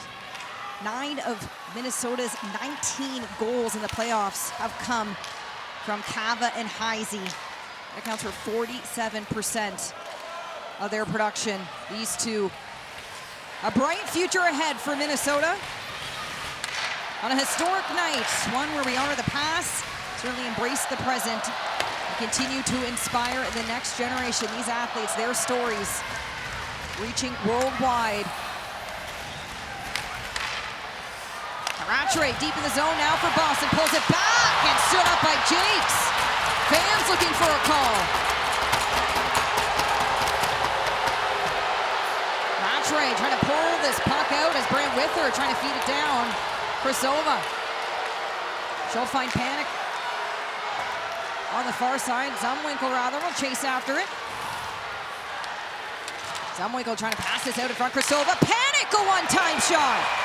9 of Minnesota's 19 goals in the playoffs have come from Cava and Heisey. That accounts for 47% of their production. These two. A bright future ahead for Minnesota. On a historic night, one where we honor the past, certainly embrace the present, and continue to inspire the next generation. These athletes, their stories, reaching worldwide. Rattray deep in the zone now for Boston, pulls it back and stood up by Jakes. Fans looking for a call. Rattray trying to pull this puck out as Brandt with her, trying to feed it down. Krasova. She'll find Panic on the far side. Zumwinkle rather will chase after it. Zumwinkle trying to pass this out in front. Krasova. Panic, a one-time shot.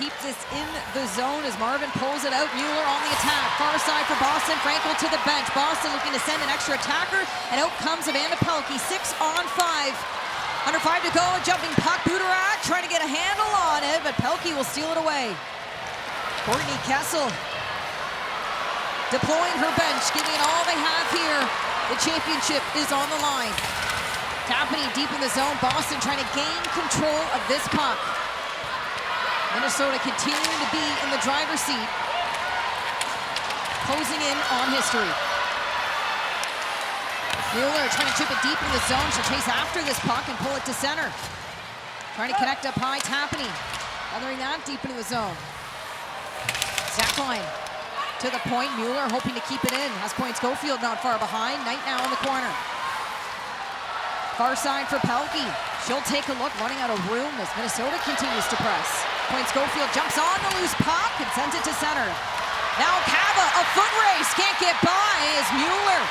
keep this in the zone as Marvin pulls it out. Mueller on the attack. Far side for Boston. Frankel to the bench. Boston looking to send an extra attacker, and out comes Amanda Pelkey. 6 on 5. Under 5 to go. A jumping puck. Budorak trying to get a handle on it, but Pelkey will steal it away. Courtney Kessel deploying her bench, giving it all they have here. The championship is on the line. Tapani deep in the zone. Boston trying to gain control of this puck. Minnesota continuing to be in the driver's seat. Closing in on history. Mueller trying to chip it deep in the zone. She'll chase after this puck and pull it to center. Trying to connect up high. Tapani gathering that deep into the zone. Zachline to the point. Mueller hoping to keep it in. Has Point Schofield not far behind. Knight now in the corner. Far side for Pelkey. She'll take a look, running out of room as Minnesota continues to press. Point Schofield jumps on the loose puck and sends it to center. Now Cava, a foot race, can't get by as Mueller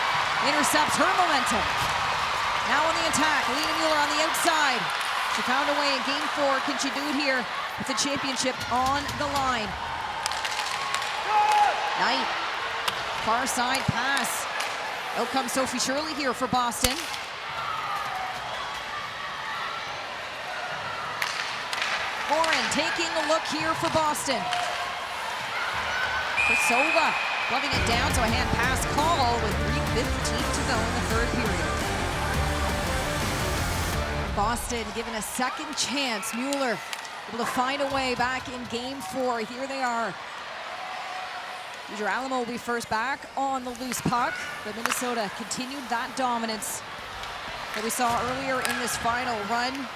intercepts her momentum. Now on the attack, Alina Mueller on the outside. She found a way in game 4. Can she do it here with the championship on the line? Knight, far side pass. Out comes Sophie Shirley here for Boston. Morin taking a look here for Boston. Kosova gloving it down, so a hand pass call with 3:15 to go in the third period. Boston given a second chance. Mueller able to find a way back in game 4. Here they are. Deidre Alamo will be first back on the loose puck, but Minnesota continued that dominance that we saw earlier in this final run.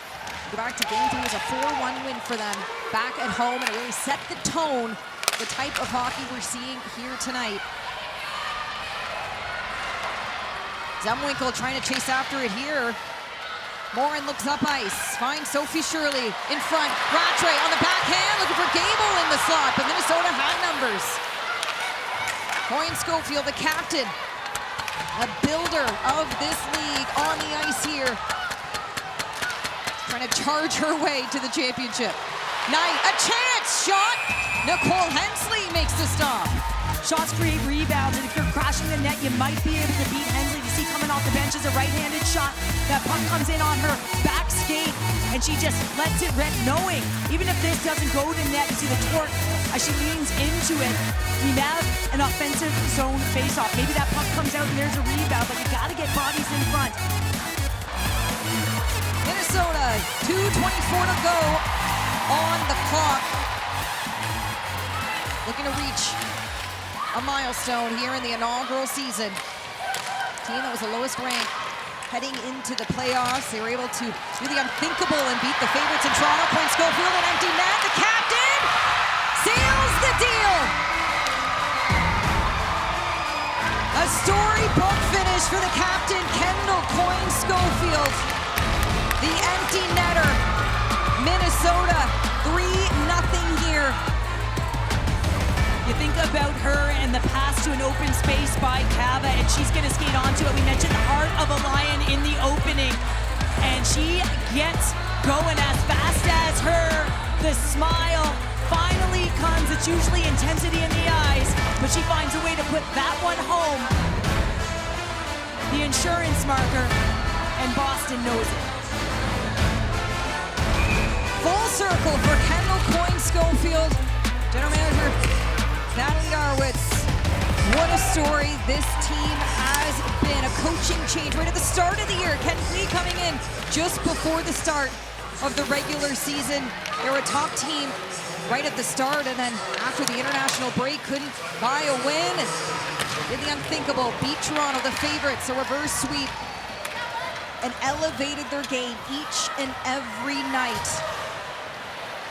Go back to game 3, it was a 4-1 win for them back at home, and it really set the tone, the type of hockey we're seeing here tonight. Zemwinkle trying to chase after it here. Morin looks up ice, finds Sophie Shirley in front. Rattray on the backhand, looking for Gable in the slot, but Minnesota had numbers. Point Schofield, the captain, a builder of this league on the ice here. Trying to charge her way to the championship. Knight, a chance shot. Nicole Hensley makes the stop. Shots create rebounds, and if you're crashing the net, you might be able to beat Hensley. You see coming off the bench is a right-handed shot. That puck comes in on her back skate, and she just lets it rip, knowing even if this doesn't go to net, you see the torque as she leans into it. We have an offensive zone face-off. Maybe that puck comes out and there's a rebound, but you got to get bodies in front. Minnesota, 2:24 to go on the clock. Looking to reach a milestone here in the inaugural season. Team that was the lowest ranked heading into the playoffs. They were able to do the unthinkable and beat the favorites in Toronto. Point Schofield, an empty net. The captain seals the deal. A storybook finish for the captain, Kendall Coyne Schofield. The empty netter. Minnesota 3-0 here. You think about her and the pass to an open space by Cava, and she's going to skate onto it. We mentioned the heart of a lion in the opening, and she gets going as fast as her. The smile finally comes. It's usually intensity in the eyes, but she finds a way to put that one home. The insurance marker, and Boston knows it. Full circle for Kendall Coyne Schofield. General Manager Natalie Arwitz. What a story this team has been. A coaching change right at the start of the year. Ken Lee coming in just before the start of the regular season. They were a top team right at the start, and then after the international break, couldn't buy a win and did the unthinkable. Beat Toronto, the favorites, a reverse sweep, and elevated their game each and every night.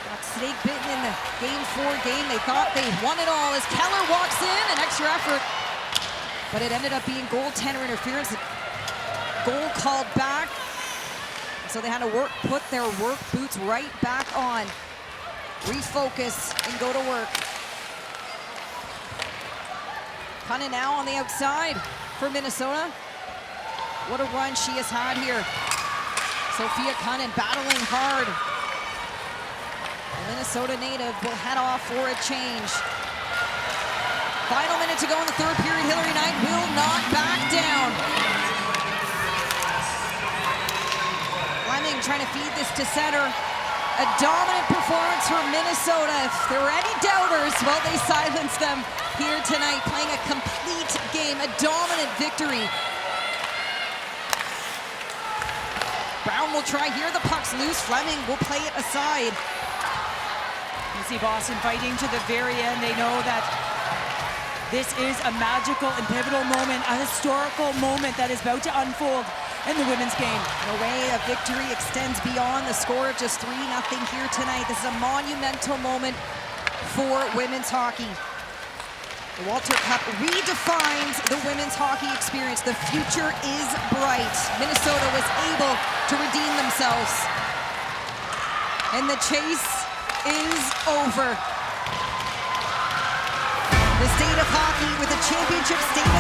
Got snake bitten in the game 4 game. They thought they won it all as Keller walks in, an extra effort, but it ended up being goaltender interference. Goal called back, so they had to put their work boots right back on, refocus, and go to work. Cunnin now on the outside for Minnesota. What a run she has had here. Sophia Cunnin battling hard. And Minnesota native will head off for a change. Final minute to go in the third period. Hillary Knight will not back down. Fleming trying to feed this to center. A dominant performance for Minnesota. If there were any doubters, well, they silenced them here tonight, playing a complete game, a dominant victory. Brown will try here. The puck's loose. Fleming will play it aside. You see Boston fighting to the very end. They know that this is a magical and pivotal moment, a historical moment that is about to unfold in the women's game. In a way, a victory extends beyond the score of just 3-0 here tonight. This is a monumental moment for women's hockey. The Walter Cup redefines the women's hockey experience. The future is bright. Minnesota was able to redeem themselves. And the chase is over. The state of hockey with a championship state